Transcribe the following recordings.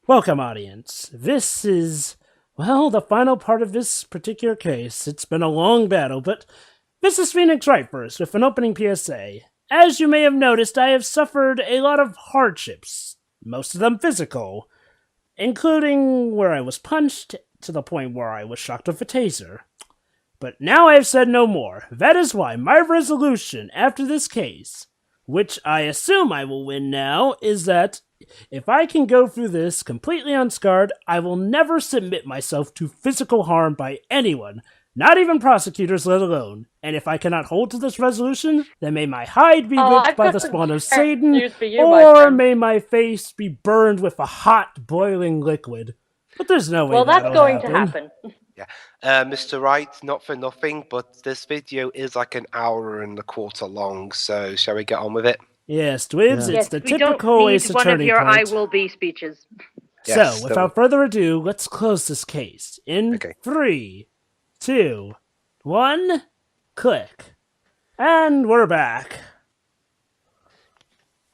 Welcome, audience. This is, well, the final part of this particular case. It's been a long battle, but this is Phoenix Wright first with an opening PSA. As you may have noticed, I have suffered a lot of hardships, most of them physical, including where I was punched to the point where I was shocked with a taser. But now I have said no more. That is why my resolution after this case, which I assume I will win now, is that if I can go through this completely unscarred, I will never submit myself to physical harm by anyone, not even prosecutors let alone. And if I cannot hold to this resolution, then may my hide be ripped by the spawn of Satan, or may my face be burned with a hot, boiling liquid. But there's no way Well, that's going happen. to happen. Yeah. Mr. Wright, not for nothing, but this video is like an hour and a quarter long, so shall we get on with it? Yes, Dwibs, Yes, it's the we typical don't need Ace one of Attorney your point. I will be speeches. Yes, So, without further ado, let's close this case. In Okay. 3, 2, 1, click. And we're back.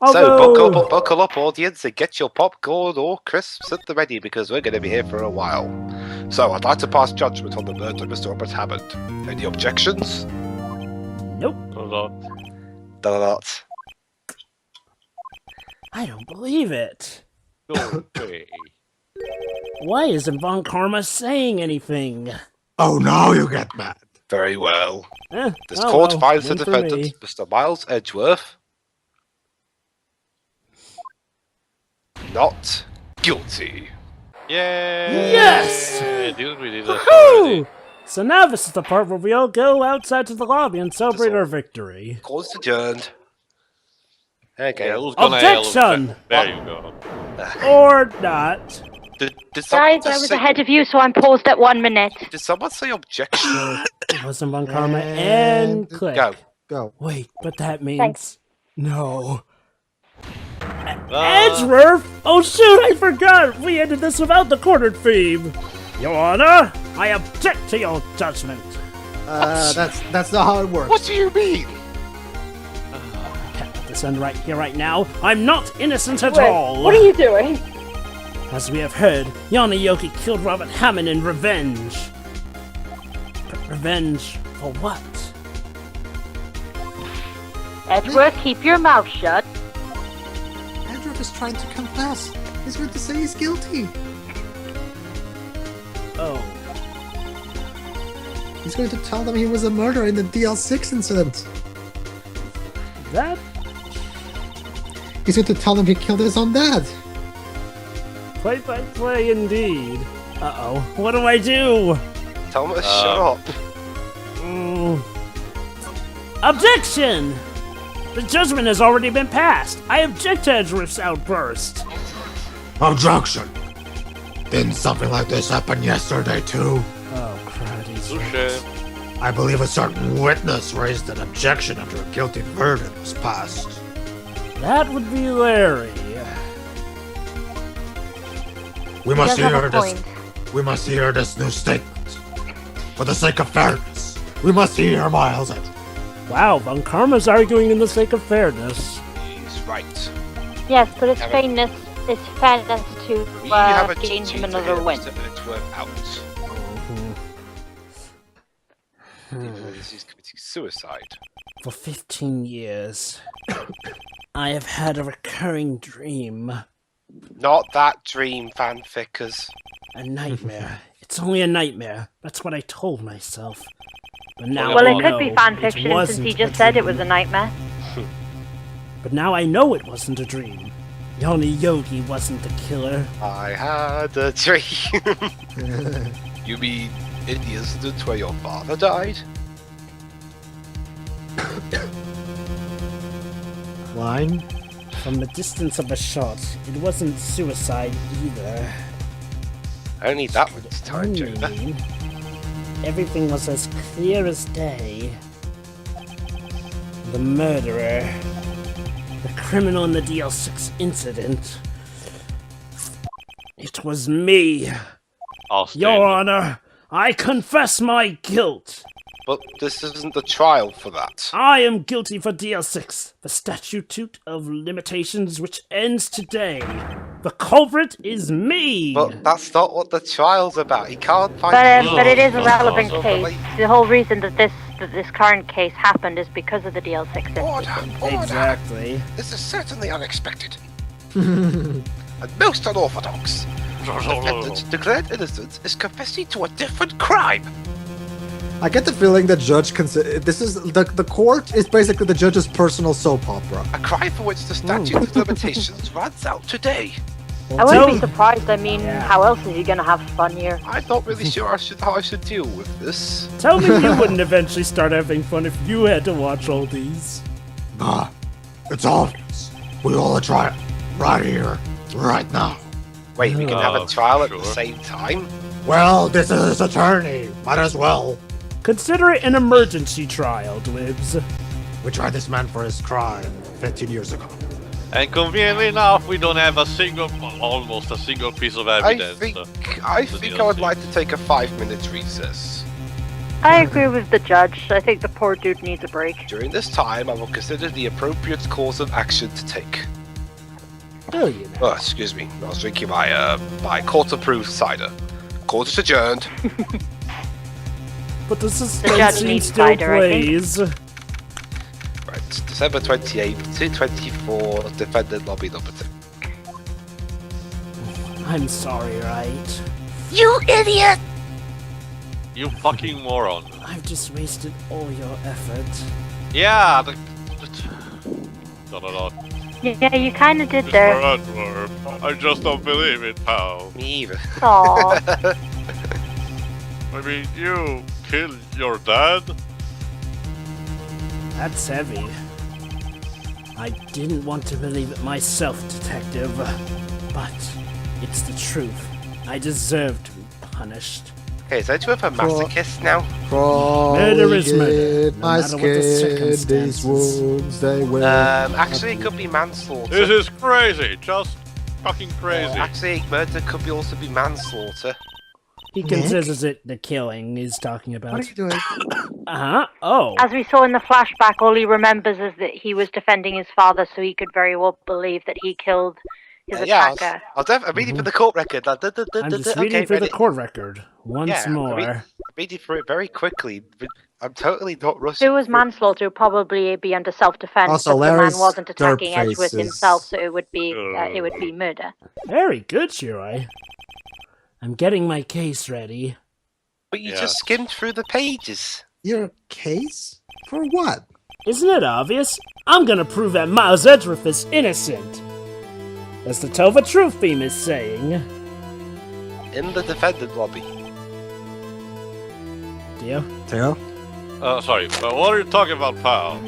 So, buckle up, audience, and get your popcorn or crisps at the ready, because we're going to be here for a while. So, I'd like to pass judgment on the murder of Mr. Robert Hammond. Any objections? Nope. Not. I don't believe it. No way. Why isn't Von Karma saying anything? Oh, now you get mad. Very well. This oh court well, finds the win for defendant, me. Mr. Miles Edgeworth, not guilty. Yay! Yes! Didn't we do that Woohoo! already? So now this is the part where we all go outside to the lobby and celebrate our victory. Court's adjourned. Okay. Yeah, who's gonna Objection! yell? There you go. Or not. Did someone Guys, I just was say, ahead of you, so I'm paused at 1 minute. Did someone say objection? It wasn't Von Karma and click. Go. Go. Wait, but that means... Thanks. No. Edgeworth? Oh shoot, I forgot! We ended this without the cornered theme! Your Honor, I object to your judgment. That's not how it works. What do you mean? I can't let this end right here, right now. I'm not innocent at Wait, all! what are you doing? As we have heard, Yoki killed Robert Hammond in revenge. Revenge for what? Edgeworth, keep your mouth shut. Andrew is trying to confess. He's going to say he's guilty. Oh. He's going to tell them he was a murderer in the DL6 incident. That? He's going to tell them he killed his own dad. Play by play indeed. Uh-oh. What do I do? Tell me to shut up. Mm. Objection! The judgment has already been passed. I object to Edgeworth's outburst. Objection. Didn't something like this happen yesterday too? Oh, crud, he's Touche. I believe a certain witness raised an objection after a guilty verdict was passed. That would be Larry. We must He does have hear a this. point. We must hear this new statement. For the sake of fairness, we must hear Miles Edgeworth. Wow, Von Karma's arguing in the sake of fairness. He's right. Yes, but it's Have a- fairness. It's fairness to We have a gain duty him to another hear win. Mr. Edgeworth out. He's committing suicide. For 15 years, I have had a recurring dream. Not that dream, fanfickers. A nightmare. It's only a nightmare. That's what I told myself. But now Well, I it could be know fan it fiction since wasn't he a just said it was a dream. nightmare. But now I know it wasn't a dream. Yogi wasn't the killer. I had a dream. You mean in the incident where your father died? Line? From the distance of a shot, it wasn't suicide either. Only that much time, Only Jonah. everything was as clear as day. The murderer, the criminal in the DL6 incident. It was me. Your Honor, I confess my guilt. But this isn't the trial for that. I am guilty for DL6, the statute of limitations which ends today. The culprit is me! But that's not what the trial's about. He can't find. But it is a relevant Oh, case. like- The whole reason that this current case happened is because of the DL6 Order, incident. order. Exactly. This is certainly unexpected. And most unorthodox. The defendant declared innocent is confessing to a different crime. I get the feeling the judge this is the court is basically the judge's personal soap opera. A crime for which the statute of limitations runs out today. I wouldn't be Tell- surprised. I mean, how else is he gonna have fun here? I'm not really sure how I should deal with this. Tell me you wouldn't eventually start having fun if you had to watch all these. Nah, it's obvious. We all a trial right here, right now. Wait, we can have a Oh, trial at the sure. same time? Well, this is his attorney. Might as well. Consider it an emergency trial, Dwibs. We tried this man for his crime 15 years ago. And conveniently enough, we don't have almost a single piece of I evidence. think the I would DLC. like to take a 5-minute recess. I agree with the judge. I think the poor dude needs a break. During this time, I will consider the appropriate course of action to take. Do you know? Oh, excuse me. I was drinking my court-approved cider. Court is adjourned. But the judge suspense scene needs still cider, I think. plays. Right, December 28th, 224, defendant lobby number 2. I'm sorry, Wright. You idiot! You fucking moron. I've just wasted all your effort. Yeah, no. Yeah, you kind of did Mr. there. Edward, I just don't believe it, pal. Me either. Aww. I mean, you killed your dad? That's heavy. I didn't want to believe it myself, Detective. But it's the truth. I deserve to be punished. Okay, is that you have a masochist now? Murder is murder, Crawling no my matter what the skin, these circumstances. wounds they will. Actually, it could be manslaughter. This is crazy, just fucking crazy. Actually, murder could also be manslaughter. He considers it the killing he's talking about. What are you doing? Uh-huh. Oh. As we saw in the flashback, all he remembers is that he was defending his father, so he could very well believe that he killed his attacker. I'm reading for the court record. I'm just reading through the court record once more. I'm reading through it very quickly. I'm totally not rushing. If it was through. manslaughter, it would probably be under self-defense. Also, but the man Larry's wasn't derp attacking Edgeworth face is- himself, so it would be murder. Very good, Shiroi. I'm getting my case ready. But you Yeah. just skimmed through the pages. Your case? For what? Isn't it obvious? I'm gonna prove that Miles Edgeworth is innocent. As the Tell the Truth theme is saying. In the defendant lobby. Dio? Theo? Sorry, but what are you talking about, pal?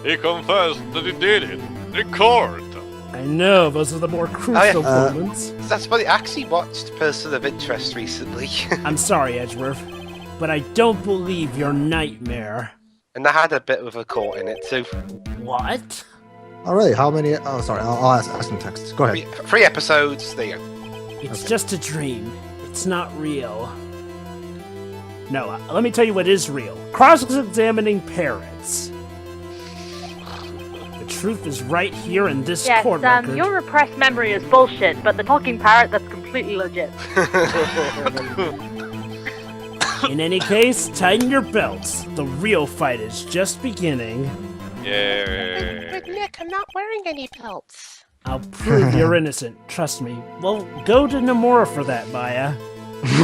He confessed that he did it. In court. I know, those are the more crucial moments. That's funny. I actually watched Person of Interest recently. I'm sorry, Edgeworth, but I don't believe your nightmare. And I had a bit of a court in it too. What? Oh, really? How many? Oh, sorry. I'll ask some text. Go ahead. 3 episodes. There you go. It's just a dream. It's not real. No, let me tell you what is real. Cross-examining parrots. The truth is right here in this Yes, court record. your repressed memory is bullshit, but the talking parrot, that's completely legit. In any case, tighten your belts. The real fight is just beginning. Yeah. Nick, I'm not wearing any belts. I'll prove you're innocent, trust me. Well, go to Nomura for that, Maya.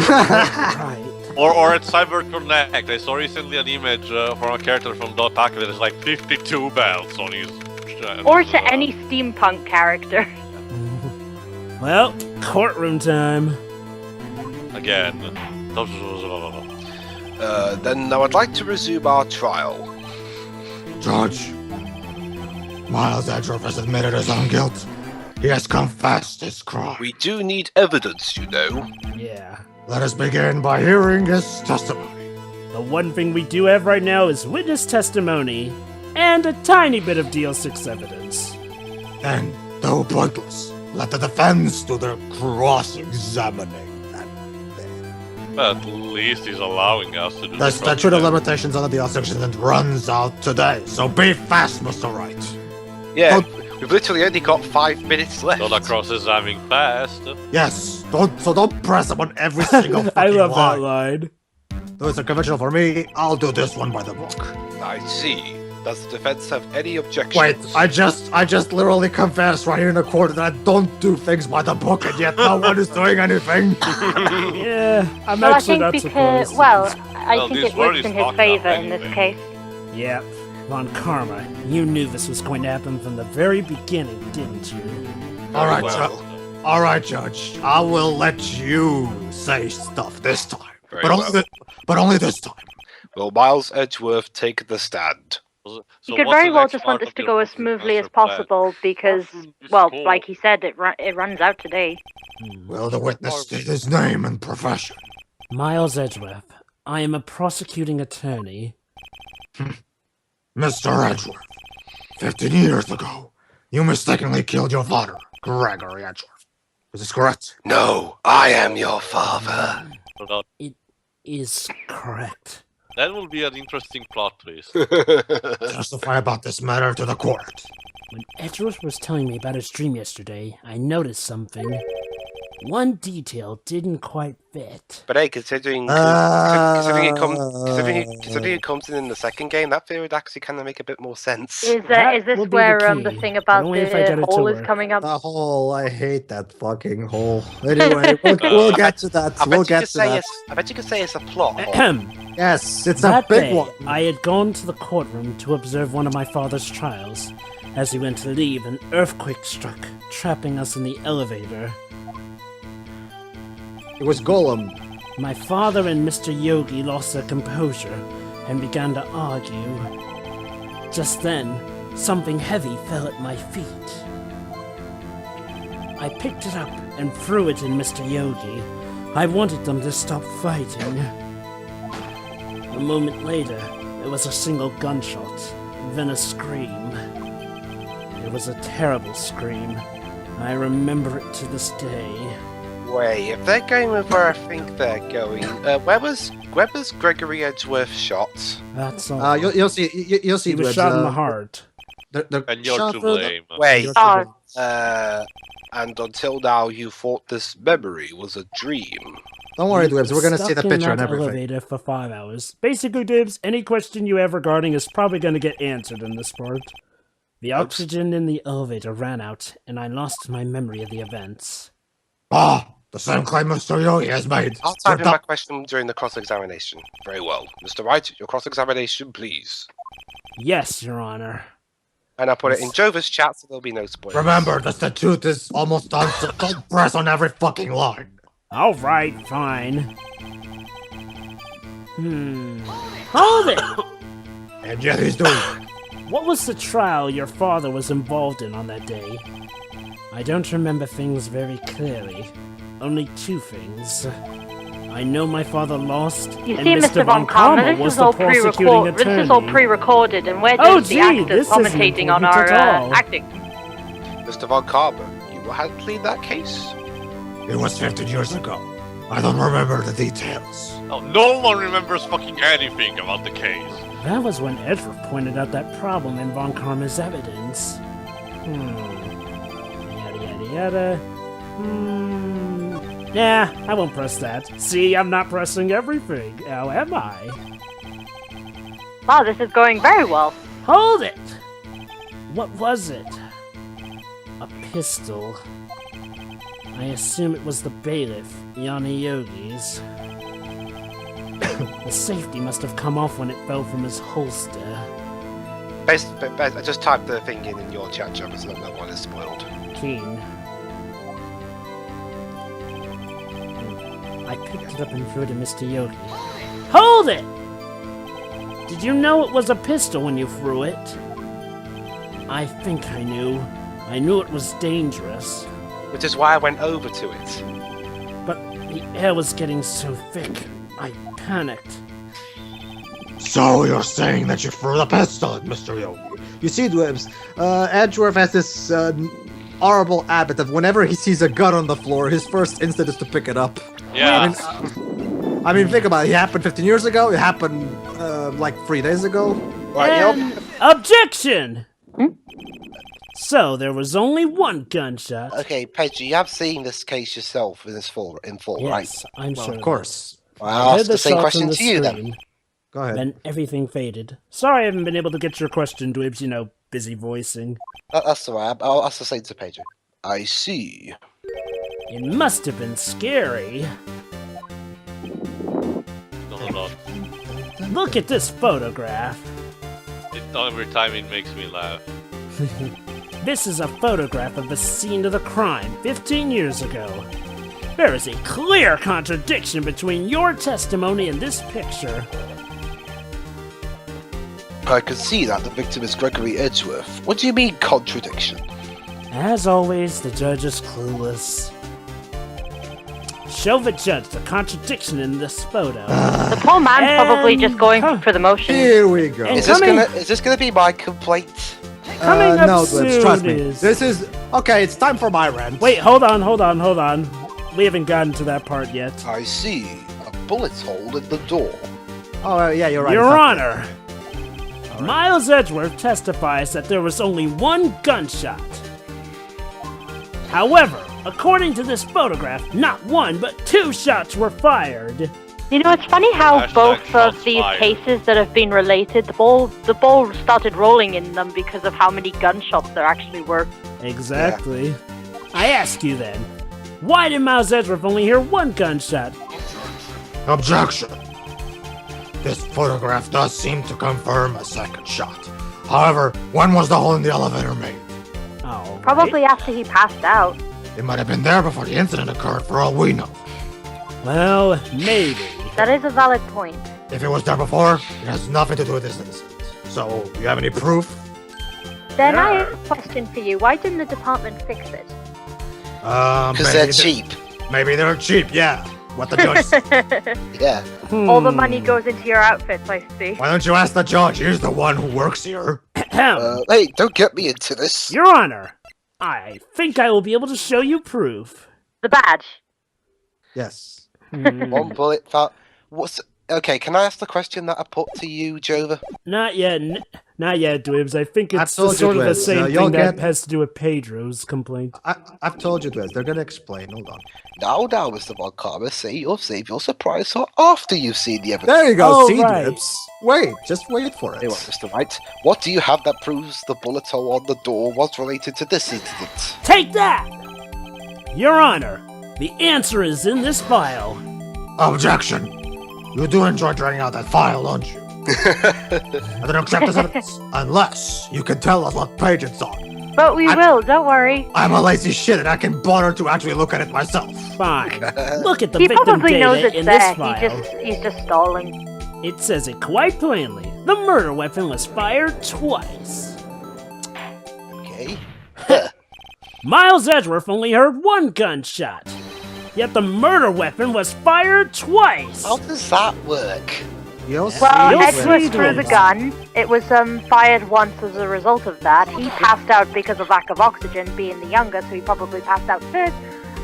Right. Or at Cyber Connect, I saw recently an image from a character from Dotaka that is like 52 belts on his... Or to any steampunk character. Well, courtroom time. Again. Then I would like to resume our trial. Judge, Miles Edgeworth has admitted his own guilt. He has confessed his crime. We do need evidence, you know. Yeah. Let us begin by hearing his testimony. The one thing we do have right now is witness testimony and a tiny bit of DL6 evidence. Then, though pointless, let the defense do their cross-examining. At least he's allowing us to do The statute of limitations on the DL6 incident runs out today, so be fast, Mr. Wright. Yeah, We've literally only got 5 minutes left. Dolacross is having fast. Yes, don't press him on every single fucking I love line. that line. Though it's unconventional for me, I'll do this one by the book. I see. Does the defense have any objections? Wait, I just literally confessed right here in the court that I don't do things by the book, and yet no one is doing anything. Yeah, I'm Well, I actually think not because, surprised. well, I Well, think these it were works in his his favour fucked up in this anyway. case. Yep, Von Karma, you knew this was going to happen from the very beginning, didn't you? All right, well. all right, Judge. I will let you say stuff this time, Very but only well. but only this time. Will Miles Edgeworth take the stand? So You could what's very the well next just part want this of to your go as fucking smoothly as master plan? possible because, It's well, cool. like he said, it runs out today. Will the witness state his name and profession? Miles Edgeworth, I am a prosecuting attorney. Mr. Edgeworth, 15 years ago, you mistakenly killed your father, Gregory Edgeworth. Is this correct? No, I am your father. Well, It is correct. that will be an interesting plot twist. Testify about this matter to the court. When Edgeworth was telling me about his dream yesterday, I noticed something. One detail didn't quite fit. But hey, considering it comes in the second game, that theory would actually kind of make a bit more sense. That Is this will be where the the key, thing but about only if I get the it to hole is work. coming up? The hole, I hate that fucking hole. Anyway, we'll get to that. I We'll bet you get could to say that. I bet you could say it's a plot hole. Ahem. Yes, it's a That big day, one. I had gone to the courtroom to observe one of my father's trials. As he went to leave, an earthquake struck, trapping us in the elevator. It was Golem. My father and Mr. Yogi lost their composure and began to argue. Just then, something heavy fell at my feet. I picked it up and threw it in Mr. Yogi. I wanted them to stop fighting. A moment later, it was a single gunshot, then a scream. It was a terrible scream. I remember it to this day. Wait, if they're going with where I think they're going, where was Gregory Edgeworth shot? That's all. You'll see. You'll see. He was Dwebs, shot in the heart. And you're shot to through the- blame. Wait, You're to Oh. blame. and until now you thought this memory was a dream. Don't worry, Dwebs. We're gonna see the Stuck in picture and that everything. elevator for 5 hours. Basically, Dibs, any question you have regarding is probably going to get answered in this part. The oxygen in the elevator ran out, and I lost my memory of the events. Ah, the same claim Mr. Yogi has made. I'll type in my question during the cross-examination. Very well. Mr. Wright, your cross-examination, please. Yes, Your Honor. And I'll put it in Jova's chat so there'll be no spoilers. Remember, the statute is almost done, so don't press on every fucking line. All right, fine. Hold it! And yet he's doing it. What was the trial your father was involved in on that day? I don't remember things very clearly. Only 2 things. I know my father lost, You and see, Mr. Mr. Von Karma Karma, was this is the all prosecuting attorney. This is all pre-recorded, and we're Oh, just gee, the actors this isn't commentating on important our at all. acting. Mr. Von Karma, you had plead that case? It was 15 years ago. I don't remember the details. Oh, no one remembers fucking anything about the case. That was when Edward pointed out that problem in Von Karma's evidence. Yada yada yada. Nah, I won't press that. See, I'm not pressing everything. How am I? Wow, this is going very well. Hold it! What was it? A pistol. I assume it was the bailiff, Yanni Yogi's. The safety must have come off when it fell from his holster. I just typed the thing in your chat, Jova, so that no one is spoiled. Keen. I picked it up and threw it to Mr. Yogi. Hold it! Did you know it was a pistol when you threw it? I think I knew. I knew it was dangerous. Which is why I went over to it. But the air was getting so thick, I panicked. So you're saying that you threw the pistol at Mr. Yogi? You see, Dwebs, Edgeworth has this horrible habit of whenever he sees a gun on the floor, his first instinct is to pick it up. Yeah. I mean, think about it. It happened 15 years ago. It happened like 3 days ago. Right, Objection! So there was only one gunshot. Okay, Pedro, you have seen this case yourself in full, right? Yes, I'm Well, sure. of course. Well, I'll I ask the same shots on question the to you then. screen, Go ahead. then everything faded. Sorry I haven't been able to get your question, Dweebs, busy voicing. That's alright. I'll ask the same to Pedro. I see. It must have been scary. No. Look at this photograph. Every time it makes me laugh. This is a photograph of the scene of the crime 15 years ago. There is a clear contradiction between your testimony and this picture. I can see that the victim is Gregory Edgeworth. What do you mean, contradiction? As always, the judge is clueless. Show the judge the contradiction in this photo. The poor man's probably just going for the motion. Here we go. And Is this gonna be my complaint? Coming up no, soon trust me. is- This is okay. It's time for my rant. Wait, hold on. We haven't gotten to that part yet. I see. A bullet hole in the door. Oh yeah, you're right. Your It's not- Honor, Miles Edgeworth testifies that there was only one gunshot. However, according to this photograph, not one but two shots were fired. It's funny how Hashtag both shots of these fired. cases that have been related, the ball started rolling in them because of how many gunshots there actually were. Exactly. I ask you then, why did Miles Edgeworth only hear one gunshot? Objection. This photograph does seem to confirm a second shot. However, when was the hole in the elevator made? Oh, Probably after he passed out. It might have been there before the incident occurred, for all we know. Well, maybe. That is a valid point. If it was there before, it has nothing to do with this incident. So, you have any proof? Then I have a question for you. Why didn't the department fix it? Because they're cheap. Maybe they're cheap, yeah. What the judge said. Yeah. All the money goes into your outfits, I see. Why don't you ask the judge? He's the one who works here. Hey, don't get me into this. Your Honor, I think I will be able to show you proof. The badge. Yes. One bullet. Okay, can I ask the question that I put to you, Jova? Not yet, Dwibs. I think it's told you, sort of the Dwibs. same You'll thing that get- has to do with Pedro's complaint. I've told you this. They're gonna explain. Hold on. Now, Mr. Von Karma, save your surprise for after you've seen the evidence. There you go. Oh, See, right. Drips. Wait, just wait for it. Anyway, Mr. Wright, what do you have that proves the bullet hole on the door was related to this incident? Take that! Your Honor, the answer is in this file. Objection. You do enjoy dragging out that file, don't you? I don't accept this evidence unless you can tell us what page it's on. But we will, don't worry. I'm a lazy shit and I can bother to actually look at it myself. Fine. Look at the He victim probably knows data it's in this there. file. He's just stalling. It says it quite plainly. The murder weapon was fired twice. Okay. Miles Edgeworth only heard one gunshot. Yet the murder weapon was fired twice. How does that work? You'll see. Well, You'll Edgeworth see, threw the Dwibs. gun. It was fired once as a result of that. He passed out because of lack of oxygen, being the younger, so he probably passed out first.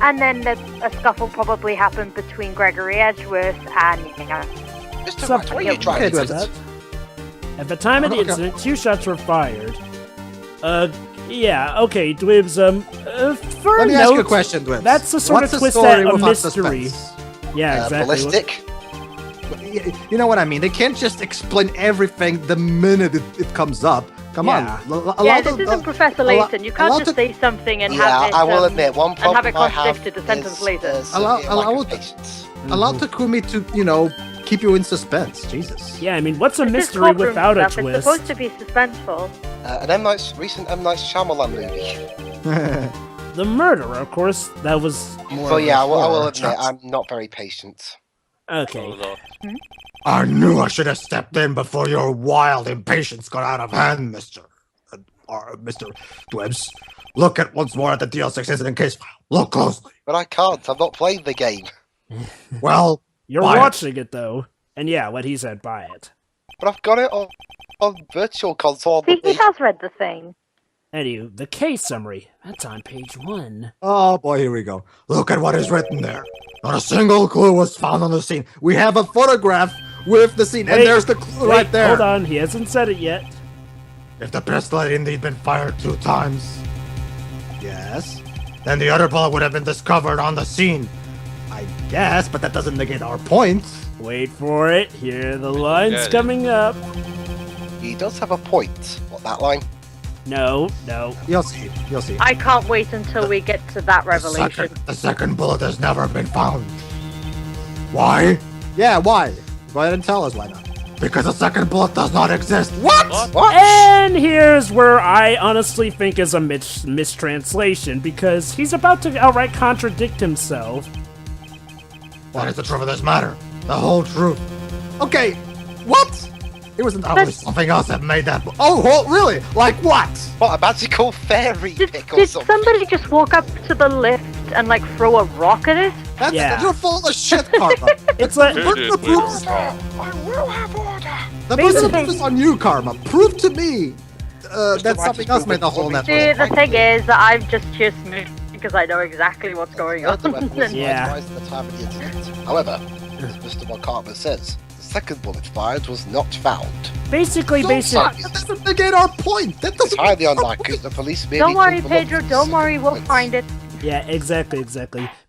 And then a scuffle probably happened between Gregory Edgeworth and Mr. So- Wright, what are you Okay, trying to Dwibs. do? That. At the time of the Okay. incident, 2 shots were fired. Yeah, okay, Dwibs, for Let me a ask you a note, question, Dwibs. that's the sort What's of the twist story that a without mystery. suspense? Yeah, exactly. Ballistic? You know what I mean? They can't just explain everything the minute it comes up. Come Yeah. on. Yeah, this isn't Professor Layton. You can't just say something and have Yeah, it. I will admit, one and have problem it I have contradicted a sentence is, later. Allow- severe lack allow- of patience. Allow Takumi to, keep you in suspense. Jesus. Yeah, I mean, what's a This is mystery courtroom without a stuff. It's twist? supposed to be suspenseful. An recent M. Night Shyamalan movie. The murderer, of course, that was more So of a yeah, I will horror. admit, I'm not very patient. Okay. I knew I should have stepped in before your wild impatience got out of hand, Mr. Dwibs. Look at once more at the DL6 incident case file. Look closely. But I can't, I've not played the game. Well, You're buy it. watching it, though. And yeah, what he said, buy it. But I've got it on Virtual Console. See, he has read the thing. Anywho, the case summary. That's on page 1. Oh boy, here we go. Look at what is written there. Not a single clue was found on the scene. We have a photograph with the scene, Wait, and there's the clue right there. Hold on, he hasn't said it yet. If the pistol had indeed been fired 2 times, Yes. then the other bullet would have been discovered on the scene. I guess, but that doesn't negate our point. Wait for it. Here are the lines Yeah. coming up. He does have a point. What, that line? No. You'll see. You'll see. I can't wait until we get to that revelation. The second bullet has never been found. Why? Yeah, why? Go ahead and tell us why not. Because the second bullet does not exist. What? And here's where I honestly think is a mistranslation, because he's about to outright contradict himself. What is the truth of this matter? The whole truth. Okay, what? It wasn't Probably something else that made that. Oh, really? Like what? What, a magical fairy Did, pick or did something? somebody just walk up to the lift and like throw a rock at it? That's Yeah. you're full of shit, Karma. It's like, Dude, Put dude, the wait. proof. I will have order. The burden of Basically- proof is on you, Karma. Prove to me that Wright something is else made the moving whole for me. network. See, the thing is that I've just me because I know exactly what's going on. The weapon was Yeah. utilized at the time of the incident. However, as Mr. Montcarver says, the second bullet fired was not found. basically. That doesn't negate our point. That It's doesn't. highly unlikely the police may Don't be worry, overlooked Pedro. the Don't second worry, we'll bullet. find it. Yeah, exactly.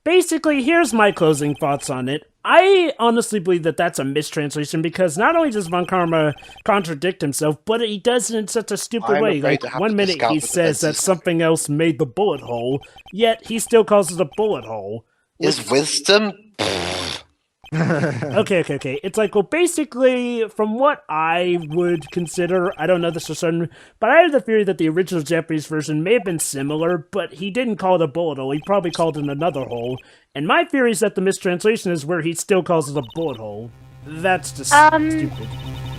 Basically, here's my closing thoughts on it. I honestly believe that that's a mistranslation, because not only does Von Karma contradict himself, but he does it in such a stupid I'm way. afraid Like, to have one to minute discount he the says that defenses. something else made the bullet hole, yet he still calls it a bullet hole. Is wisdom? Okay. It's like, well, basically, from what I would consider, I don't know this for certain, but I have the theory that the original Japanese version may have been similar, but he didn't call it a bullet hole. He probably called it another hole. And my theory is that the mistranslation is where he still calls it a bullet hole. That's just stupid.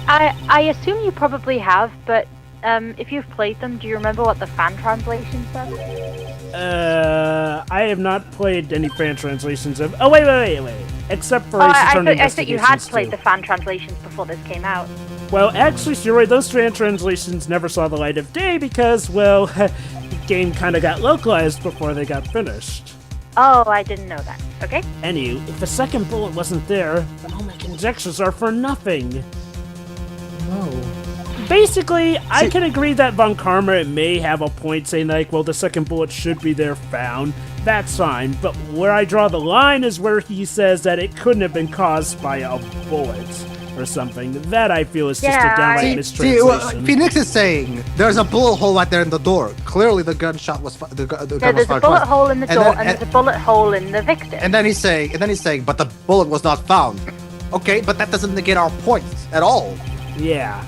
I assume you probably have, but if you've played them, do you remember what the fan translation says? I have not played any fan translations of. Oh, wait. Except for Oh, Ace I Attorney thought you had Investigations played 2. the fan translations before this came out. Well, actually, you're right. Those fan translations never saw the light of day because, well, the game kind of got localized before they got finished. Oh, I didn't know that. Okay. Anywho, if the second bullet wasn't there, then all my conjectures are for nothing. No. Basically, I can agree that Von Karma may have a point saying, like, well, the second bullet should be there found. That's fine. But where I draw the line is where he says that it couldn't have been caused by a bullet or something. That I feel is just a Yeah, downright I- mistranslation. Phoenix is saying there's a bullet hole right there in the door. Clearly, the gunshot was the gun So was there's a fired bullet twice. hole in the And door, then- and there's a bullet hole in the victim. And then he's saying, but the bullet was not found. Okay, but that doesn't negate our point at all. Yeah.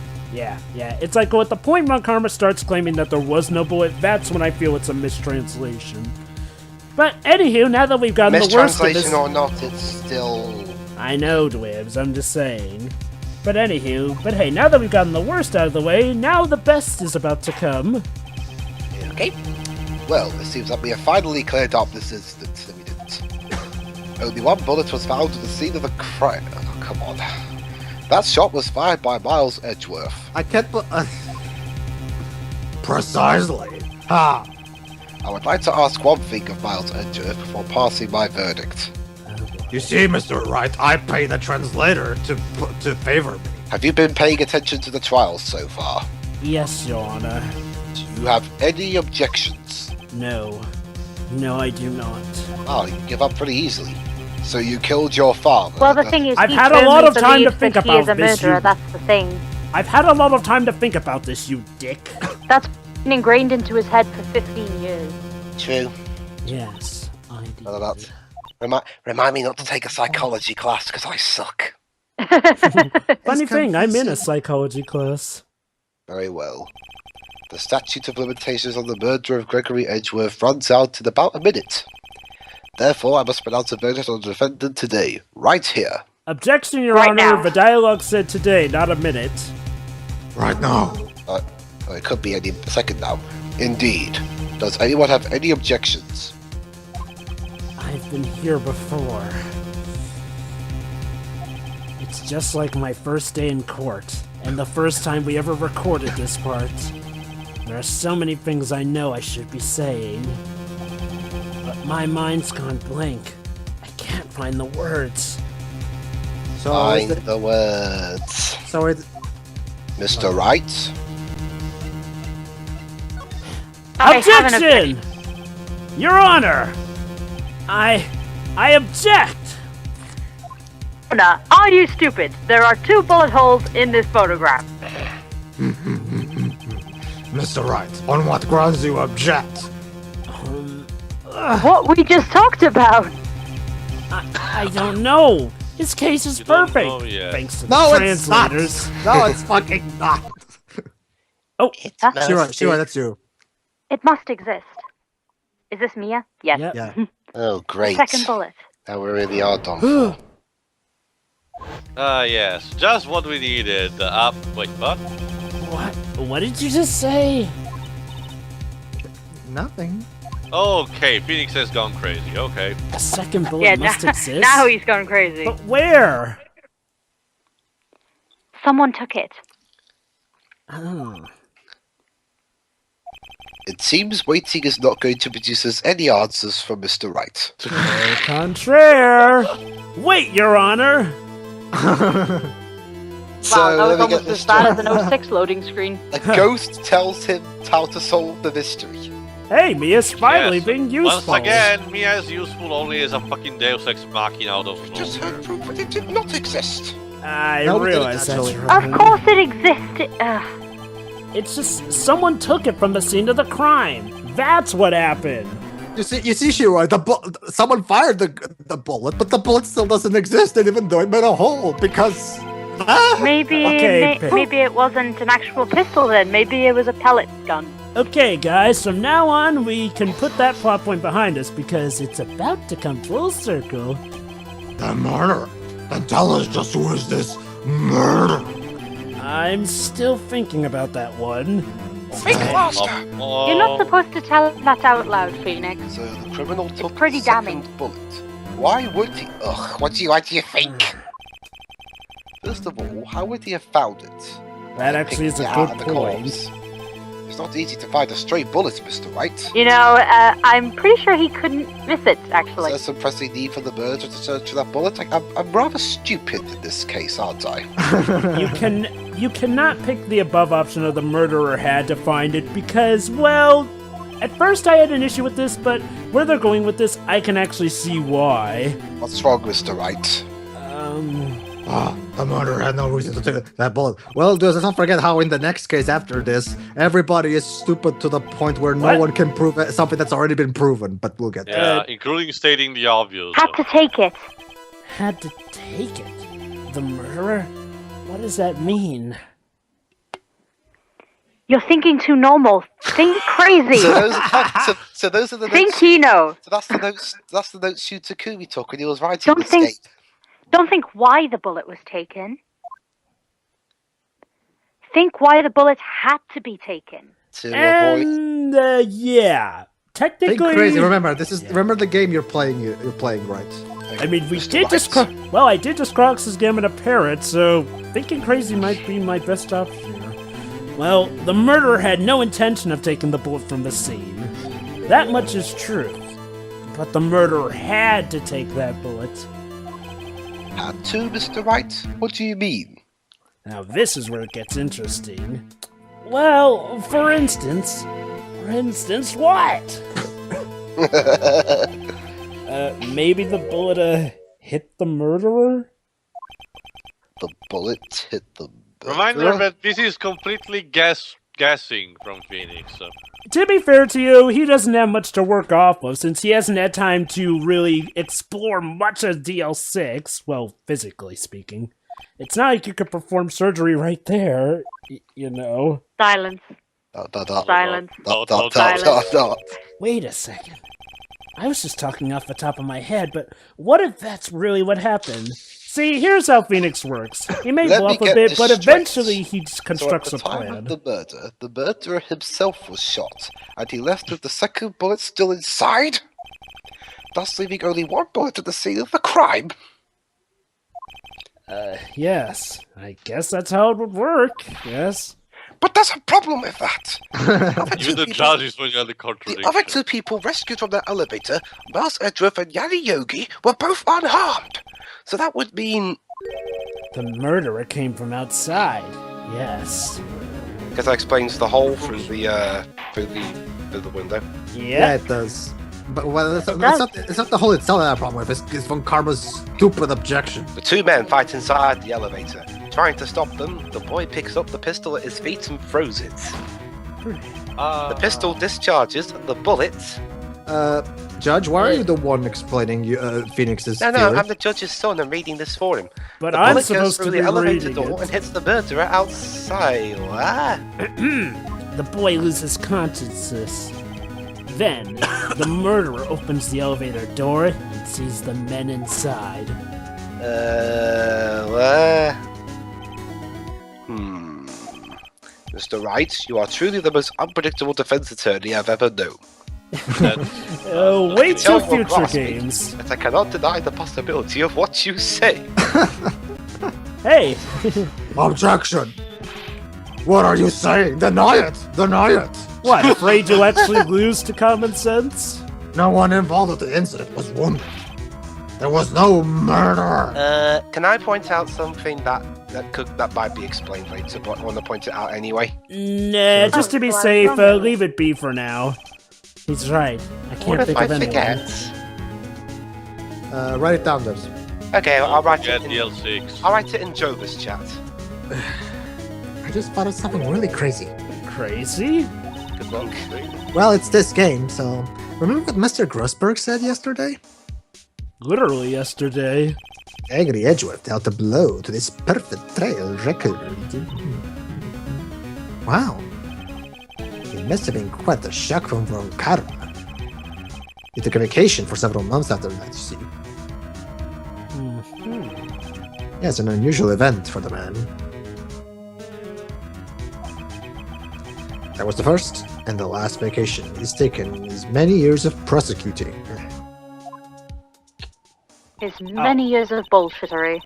It's like, well, at the point Von Karma starts claiming that there was no bullet, that's when I feel it's a mistranslation. But anywho, now that we've gotten the worst of this... Mistranslation or not, it's still... I know, Dwibs, I'm just saying. But hey, now that we've gotten the worst out of the way, now the best is about to come. Okay. Well, it seems that we have finally cleared up this instance that we didn't. Only one bullet was found at the scene of the crime. Oh, come on. That shot was fired by Miles Edgeworth. I can't. Precisely. Ha! I would like to ask one thing of Miles Edgeworth before passing my verdict. You see, Mr. Wright, I pay the translator to favor me. Have you been paying attention to the trials so far? Yes, Your Honor. Do you have any objections? No, I do not. Oh, you give up pretty easily. So you killed your father. Well, the thing is, I've he had a firmly lot of time to believes think that he about is a this, murderer. you- That's the thing. I've had a lot of time to think about this, you dick. That's been ingrained into his head for 15 years. True. Yes, I did. Well, that's... Remind me not to take a psychology class because I suck. Funny thing, I'm in a psychology class. Very well. The statute of limitations on the murder of Gregory Edgeworth runs out in about a minute. Therefore, I must pronounce a verdict on the defendant today, right here. Objection, Your Right Honor. now. The dialogue said today, not a minute. Right now. It could be any second now. Indeed. Does anyone have any objections? I've been here before. It's just like my first day in court, and the first time we ever recorded this part. There are so many things I know I should be saying, but my mind's gone blank. I can't find the words. So, Find the words. so it. Mr. Wright? I have an Objection! Your Honor! I object! Now, are you stupid? There are 2 bullet holes in this photograph. Mr. Wright, on what grounds do you object? What we just talked about. I don't know. His case is You don't perfect. know yet. Thanks to the No, it's not. translators. No, it's fucking not. Oh, Sure, that's you. It must exist. Is this Mia? Yes. yep. Yeah. Oh, great. Second bullet. Now we really are done for. Yes, just what we needed. Wait, what? What did you just say? Nothing. Okay, Phoenix has gone crazy. Okay. A second bullet Yeah, must exist. now he's going crazy. But where? Someone took it. Oh. It seems waiting is not going to produce us any answers from Mr. Wright. Au contraire. Wait, Your Honor. So Wow, that was let me get almost this as bad straight. as an 06 loading screen. A ghost tells him how to solve the mystery. Hey, Mia's finally Yes, being useful. Once again, Mia is useful only as a fucking Deus Ex Machina out of Just nowhere. heard proof that it did not exist. I No, we didn't, realize that's actually. wrong. Of course it existed. It's just someone took it from the scene of the crime. That's what happened. You see, Shiro, someone fired the bullet, but the bullet still doesn't exist, and even though it made a hole, because... Maybe Okay, maybe it wasn't an actual pistol then. Maybe it was a pellet gun. Okay, guys, from now on, we can put that plot point behind us because it's about to come full circle. The murderer. Then tell us just who is this murderer? I'm still thinking about that one. Think faster! You're not supposed to tell that out loud, Phoenix. So the criminal took pretty the second damning. bullet. Why would he? Ugh, what do you think? First of all, how would he have found it? That actually is a Picked it good out of the point. corpse. It's not easy to find a stray bullet, Mr. Wright. You know, I'm pretty sure he couldn't miss it, Is actually. there some pressing need for the murderer to search for that bullet? I'm rather stupid in this case, aren't I? You cannot pick the above option of the murderer had to find it because, well, at first I had an issue with this, but where they're going with this, I can actually see why. What's wrong, Mr. Wright? The murderer had no reason to take That bullet. Well, let's not forget how in the next case after this, everybody is stupid to the point where no What? one can prove something that's already been proven, but we'll get there. Yeah, including stating the obvious. Had to take it. Had to take it. The murderer? What does that mean? You're thinking too normal. Think crazy. So those are the Think notes. Kino. So that's the notes. That's the notes Takumi took when he was writing Don't this think- game. Don't think why the bullet was taken. Think why the bullet had to be taken. To avoid. And, yeah. Think Technically... crazy. Remember, remember the game you're playing. You're playing, right? I mean, we Mr. did just... Wright. Well, I did just cross his gamut of parrots, so thinking crazy might be my best option here. Well, the murderer had no intention of taking the bullet from the scene. That much is true. But the murderer had to take that bullet. Had to, Mr. Wright? What do you mean? Now this is where it gets interesting. Well, for instance, what? Maybe the bullet hit the murderer? The bullet hit the. Reminder that this is completely guessing from Phoenix. So. To be fair to you, he doesn't have much to work off of since he hasn't had time to really explore much of DL6, well, physically speaking. It's not like you could perform surgery right there, you know. Silence. Silence. Wait a second. I was just talking off the top of my head, but what if that's really what happened? See, here's how Phoenix works. He may Let blow me up a get bit, this but straight. eventually he So at constructs the a time plan. of the murderer himself was shot, and he left with the second bullet still inside, thus leaving only one bullet at the scene of the crime. Yes. I guess that's how it would work. Yes. But there's a problem with that. Even the judges when you're the The contradiction. other two people rescued from the elevator, Miles Edgeworth and Yanni Yogi, were both unharmed. So that would mean... The murderer came from outside. Yes. Because that explains the hole through the through the window. Yeah, Yeah. it does. But well, it's does. not the hole itself that I have a problem with. It's Von Karma's stupid objection. The two men fight inside the elevator. Trying to stop them, the boy picks up the pistol at his feet and throws it. The pistol discharges, the bullet... Judge, why are you the one explaining Phoenix's No, theory? I'm the judge's son. I'm reading this for him. But The I'm bullet goes supposed through to the be elevator reading door and it. hits the murderer outside. What? The boy loses consciousness. Then, the murderer opens the elevator door and sees the men inside. What? Mr. Wright, you are truly the most unpredictable defense attorney I've ever known. Wait till Tell your future classmates games. But I cannot deny the possibility of what you say. Hey, Objection! What are you saying? Deny it! Deny it! what, afraid you'll actually lose to common sense? No one involved with the incident was wounded. There was no murder. Can I point out something that might be explained later, but I want to point it out anyway? Nah, just to be Oh, safe, well, leave it be for now. He's right. I What can't if think I of anyone. forget? Write it down, Dubs. Okay, I'll write Get it in. DL6. I'll write it in Jova's chat. I just thought of something really crazy. Crazy? Good luck. Well, it's this game, so... Remember what Mr. Grossberg said yesterday? Literally yesterday. Angry Edgeworth dealt a blow to this perfect trail record. Wow. It must have been quite a shock from Von Karma. He took a vacation for several months after that, you see. Yeah, it's an unusual event for the man. That was the first and the last vacation he's taken in his many years of prosecuting. His many years of bullshittery.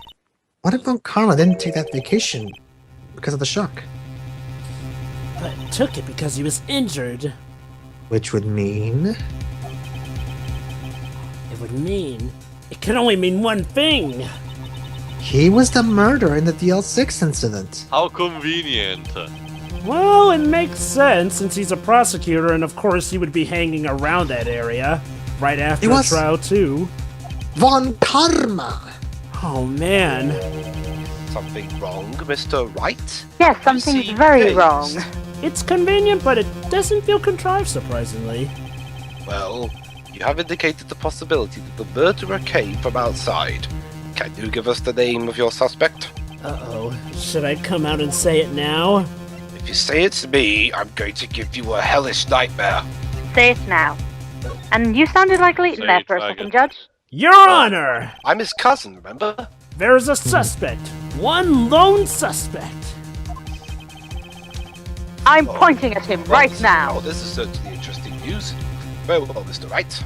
What if Von Karma didn't take that vacation because of the shock? But took it because he was injured. Which would mean... It would mean... It can only mean one thing! he was the murderer in the DL6 incident. How convenient. Well, it makes sense since he's a prosecutor, and of course he would be hanging around that area right after It the was- trial too. Von Karma! Oh man, Something wrong, Mr. Wright? Yes, something's See, very dazed. wrong. it's convenient, but it doesn't feel contrived, surprisingly. Well, you have indicated the possibility that the murderer came from outside. Can you give us the name of your suspect? Uh-oh, should I come out and say it now? If you say it's me, I'm going to give you a hellish nightmare. Say it now. And you sounded like Leighton Say there it, for a faggot. second, Judge. Your Honor! I'm his cousin, remember? There's a suspect. One lone suspect. I'm pointing at him right Oh, now. this is certainly interesting news. Very well, Mr. Wright.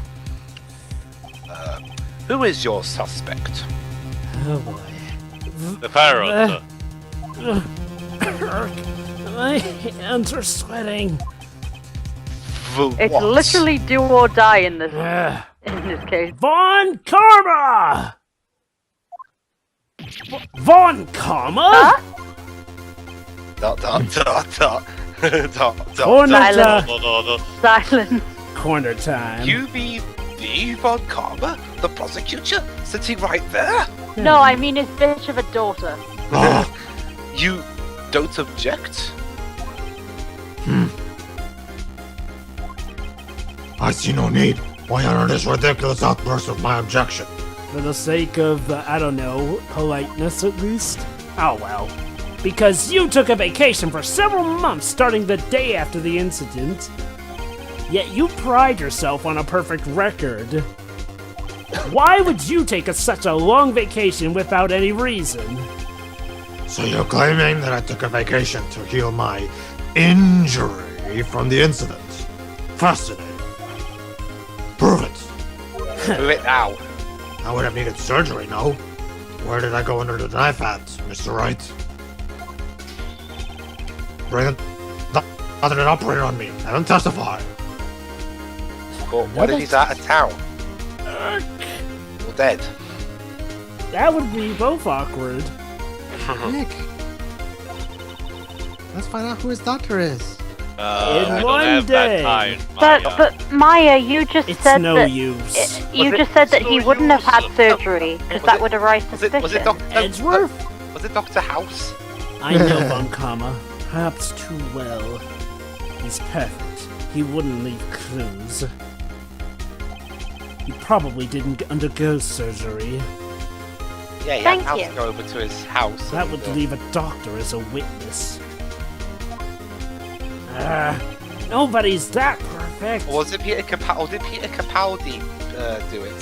Who is your suspect? Oh boy. The parrot. My hands are sweating. The It's what? literally do or die in this case. Von Karma! Von Karma? Huh? Dot, dot, dot, dot. Dot, dot, Corner, Silence. No. Silence. corner time. You mean the Von Karma? The prosecutor? Sitting right there? No, I mean his bitch of a daughter. You don't object? I see no need. Why honor this ridiculous outburst of my objection? For the sake of, I don't know, politeness at least? Oh well. Because you took a vacation for several months starting the day after the incident. Yet you pride yourself on a perfect record. Why would you take such a long vacation without any reason? So you're claiming that I took a vacation to heal my injury from the incident? Fascinating. Prove it. Do it now. I would have needed surgery, no? Where did I go under the knife at, Mr. Wright? Bring it. Nothing an operator on me. I don't testify. But what if he's out of town? Or dead? That would be both awkward. Nick. Let's find out who his doctor is. I don't one have day. that time, Maya. But Maya, you just It's said no that use. you just said that he no wouldn't have had use. surgery because that would arise suspicion. Was it Doctor Edgeworth? Was it Doctor House? I know Von Karma, perhaps too well. He's perfect. He wouldn't leave clues. He probably didn't undergo surgery. Yeah, Thank House you. to go over to his house. That and, would leave a doctor as a witness. Nobody's that perfect. Or was it Peter Capaldi? Or did Peter Capaldi do it?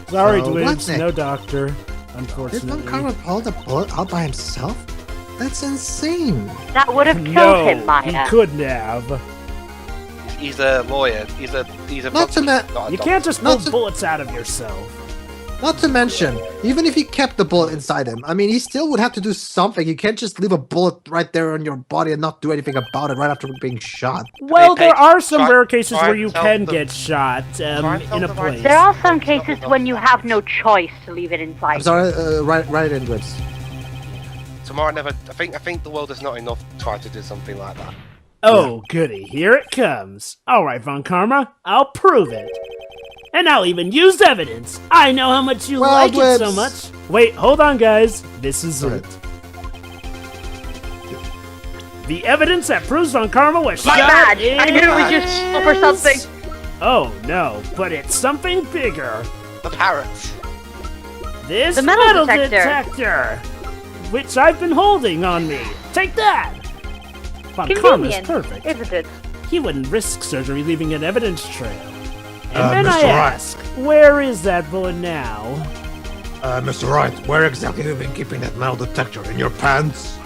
Sorry, So Dwayne, what's no next? doctor, Did unfortunately. Von Karma pull the bullet out by himself? That's insane. That would have killed No, him, he Maya. couldn't have. He's a lawyer. He's a Not to not a You doctor. can't just pull Not to- bullets out of yourself. Not to mention, even if he kept the bullet inside him, I mean, he still would have to do something. You can't just leave a bullet right there on your body and not do anything about it right after being shot. Well, Hey, there Paige, are some try- rare cases try where and you tell can them- get shot try and tell in a them right- place. There are some cases when you have no choice to leave it inside. I'm sorry, right in, Dwibs. Tomorrow never. I think the world is not enough to try to do something like that. Oh, goody, here it comes. Alright, Von Karma, I'll prove it. And I'll even use evidence. I know how much you Well, like it so Dwibs. much. Wait, hold on, guys. This is Go it. The evidence that proves Von Karma was My shot bad. is... I knew we just fell for something. Oh, no, but it's something bigger. The parrots. This The metal detector. detector, which I've been holding on me. Take that! Von Karma's Convenient, perfect. isn't it? He wouldn't risk surgery leaving an evidence trail. And Uh, then I Mr. Wright. ask, where is that bullet now? Mr. Wright, where exactly have you been keeping that metal detector? In your pants?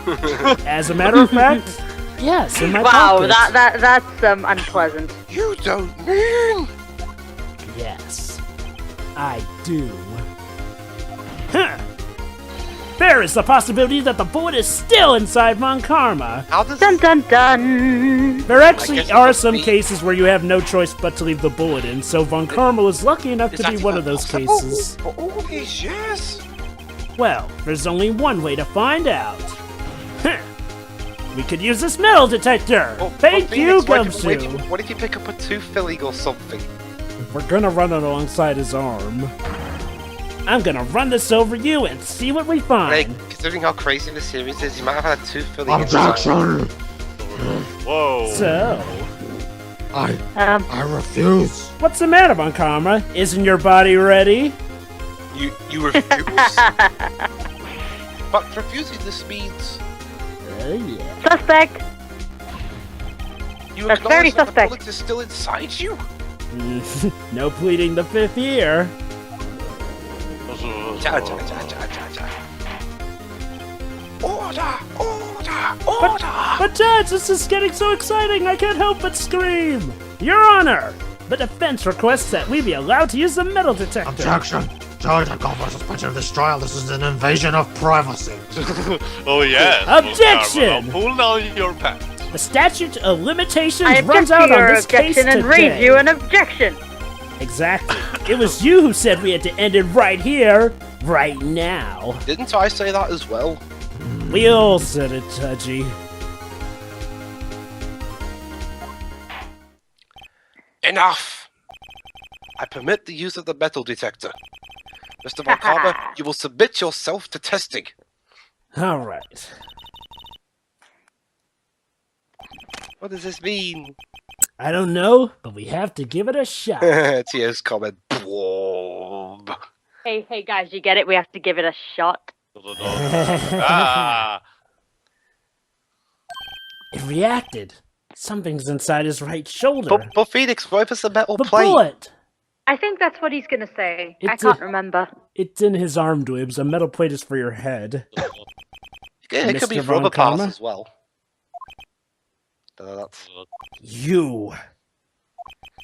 As a matter of fact, yes, in my Wow, pocket. that's unpleasant. You don't mean. Yes, I do. Huh. There is the possibility that the bullet is still inside Von Karma. How does? Dun dun dun. There actually guess it are must some be- cases where you have no choice but to leave the bullet in, so Von Karma was lucky enough is to be that one even of those possible? cases. For all these years. Well, there's only one way to find out. Huh. We could use this metal detector! Thank you, Gumshoe! What if you pick up a tooth filling or something? We're gonna run it alongside his arm. I'm gonna run this over you and see what we Like, find. considering how crazy the series is, you might have had a tooth filling. Objection! Whoa. So, I refuse. what's the matter, Von Karma? Isn't your body ready? You refuse. But refusing this means Yeah. Suspect. you That's very acknowledge that the suspect. bullet is still inside you. No pleading the fifth year. Ja, ja, ja, ja, ja, ja. Order! Order! Order! But Judge, this is getting so exciting I can't help but scream! Your Honor! The defense requests that we be allowed to use the metal detector. Objection! Judge, I call for suspension of this trial. This is an invasion of privacy. Oh yes. Objection! Now pull down your pants. The statute of limitations I runs object to out on your this case objection and today. raise you an objection. Exactly. It was you who said we had to end it right here, right now. Didn't I say that as well? We all said it, Tudgy. Enough! I permit the use of the metal detector. Mr. Von Karma, you will submit yourself to testing. All right. What does this mean? I don't know, but we have to give it a shot. Tears comment. Boom. Hey guys, you get it? We have to give it a shot. Ah. It reacted. Something's inside his right shoulder. But Phoenix, what if it's a metal The plate? bullet! I think that's what he's gonna say. I It's can't a- remember. It's in his arm, Dwibs. A metal plate is for your head. Yeah, it could be Mr. Von rubber parts Karma? as well. That's... You.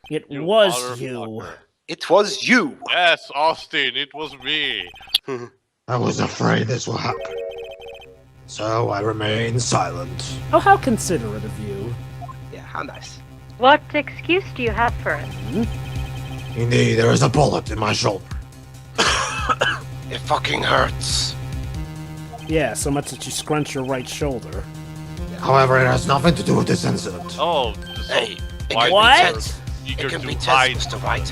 It You was you. motherfucker. It was you! Yes, Austin, it was me. I was afraid this would happen. So I remain silent. Oh, how considerate of you. Yeah, how nice. What excuse do you have for it? Indeed, there is a bullet in my shoulder. It fucking hurts. Yeah, so much that you scrunch your right shoulder. Yeah, However, it has nothing to do with this incident. Oh, so Hey, it why can What? be you're tense. eager It can to be tense, hide? Mr. Wright.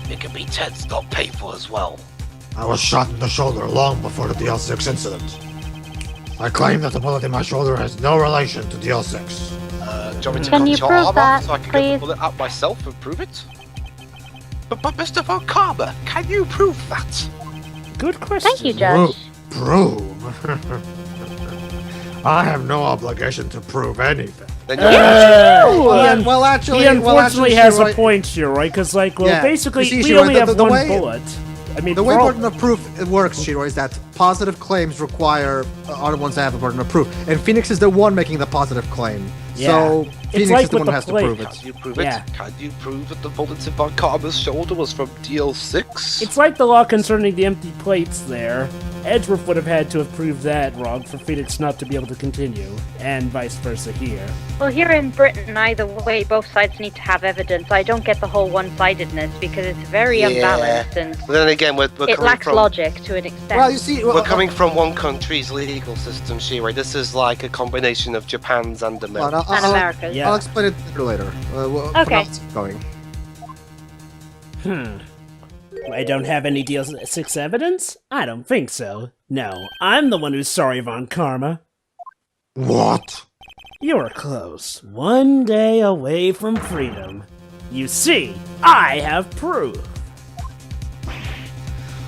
It can be tense, not painful as well. I was shot in the shoulder long before the DL6 incident. I claim that the bullet in my shoulder has no relation to DL6. Do you want me to Can cut you your prove arm that, off so I can get please? the bullet out myself and prove it? But Mr. Von Karma, can you prove that? Good question. Thank you, Judge. Prove? I have no obligation to prove anything. Then Uh, Well, actually, he unfortunately actually, has Shiroi, a point here, right? Because, like, well, Yeah. basically, You see, we Shiroi, only have the one way- bullet. I mean, The way for all- burden of proof works, Shiro, is that positive claims require other ones to have a burden of proof, and Phoenix is the one making the positive claim. Yeah. So It's Phoenix like is the with one the who has to plate. prove it. Can you prove Yeah. it? Can you prove that the bullet in Von Karma's shoulder was from DL6? It's like the law concerning the empty plates there. Edgeworth would have had to have proved that wrong for Phoenix not to be able to continue, and vice versa here. Well, here in Britain, either way, both sides need to have evidence. I don't get the whole one-sidedness because it's very Yeah. unbalanced and But then again, we're it coming lacks from logic to an extent. Well, you see, we're coming from one country's legal system, Shiro. This is like a combination of Japan's and Well, America's. and America's. Yeah. I'll explain it later. For Okay. now, it's going. I don't have any DL6 evidence? I don't think so. No, I'm the one who's sorry, Von Karma. What? You were close. One day away from freedom. You see, I have proof.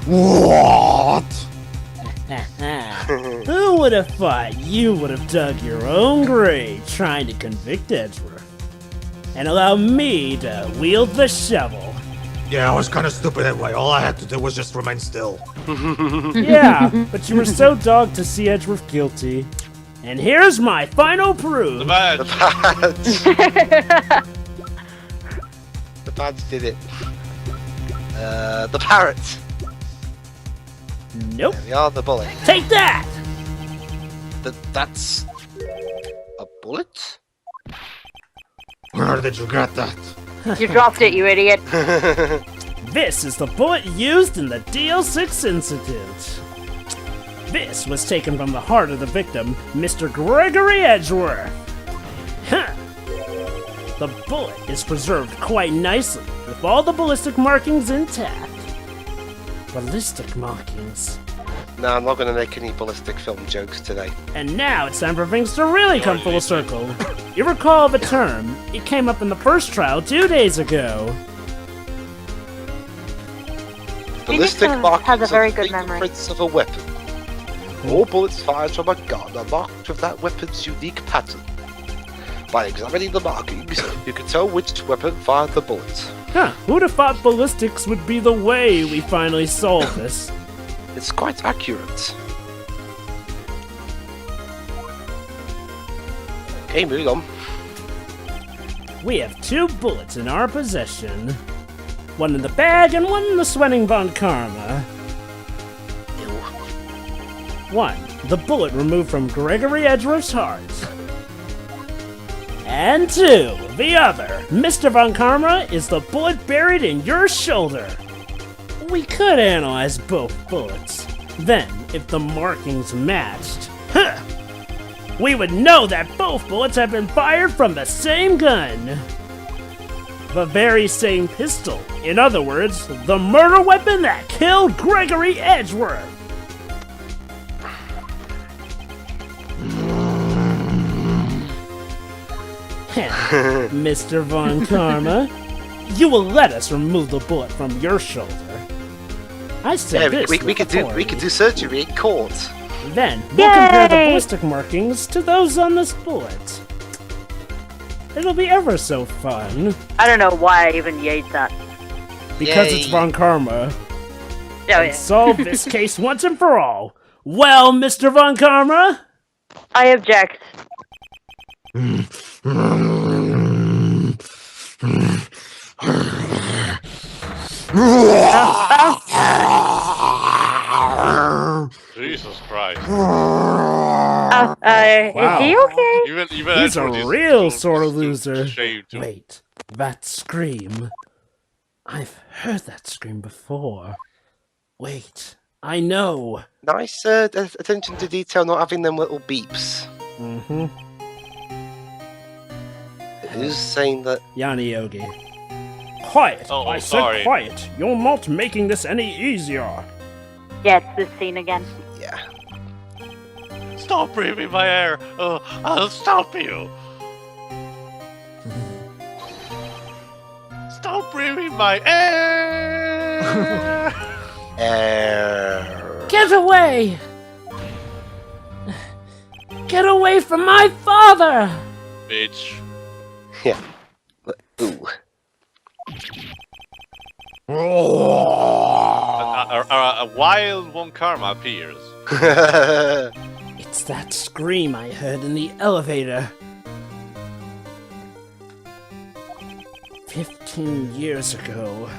What? Who would have thought you would have dug your own grave trying to convict Edgeworth? And allow me to wield the shovel. Yeah, I was kind of stupid anyway. All I had to do was just remain still. Yeah, but you were so dogged to see Edgeworth guilty. And here's my final The proof. badge. The badge did it. The parrots. Nope. There we are, the bullet. Take that! That's a bullet? Where did you get that? You dropped it, you idiot. This is the bullet used in the DL6 incident. This was taken from the heart of the victim, Mr. Gregory Edgeworth. Huh. The bullet is preserved quite nicely, with all the ballistic markings intact. Ballistic markings. No, I'm not going to make any ballistic film jokes today. And now it's time for things to really come full circle. You recall the term. It came up in the first trial 2 days ago. Ballistic has markings a very are good memory. fingerprints of a weapon. All bullets fired from a gun are marked with that weapon's unique pattern. By examining the markings, you can tell which weapon fired the bullet. Huh, who'd have thought ballistics would be the way we finally solve this? It's quite accurate. Okay, moving on. We have 2 bullets in our possession. One in the bag and one in the sweating Von Karma. Ew. 1. The bullet removed from Gregory Edgeworth's heart. And 2. The other. Mr. Von Karma is the bullet buried in your shoulder. We could analyze both bullets. Then, if the markings matched, we would know that both bullets have been fired from the same gun. The very same pistol. In other words, the murder weapon that killed Gregory Edgeworth. Mr. Von Karma, you will let us remove the bullet from your shoulder. I said Yeah, this we with could do authority. surgery in court. Then we'll compare the Yay! ballistic markings to those on this bullet. It'll be ever so fun I don't know why I even yayed that. because it's Yay. Von Karma. Oh, And yeah. solve this case once and for all. Well, Mr. Von Karma, I object. Jesus Christ. Wow. Is he okay? Even He's a Edward is real too- sort of too loser. ashamed to- Wait, that scream. I've heard that scream before. Wait, I know. Nice attention to detail, not having them little beeps. Mm-hmm. Who's saying that? Yanni Yogi. Quiet! Oh, I sorry. said quiet! You're not making this any easier! Yeah, it's this scene again. Yeah. Stop breathing my air! I'll stop you! Stop breathing my air! Get away! Get away from my father! Bitch. Yeah. Ooh. A wild one karma appears. It's that scream I heard in the elevator. 15 years ago.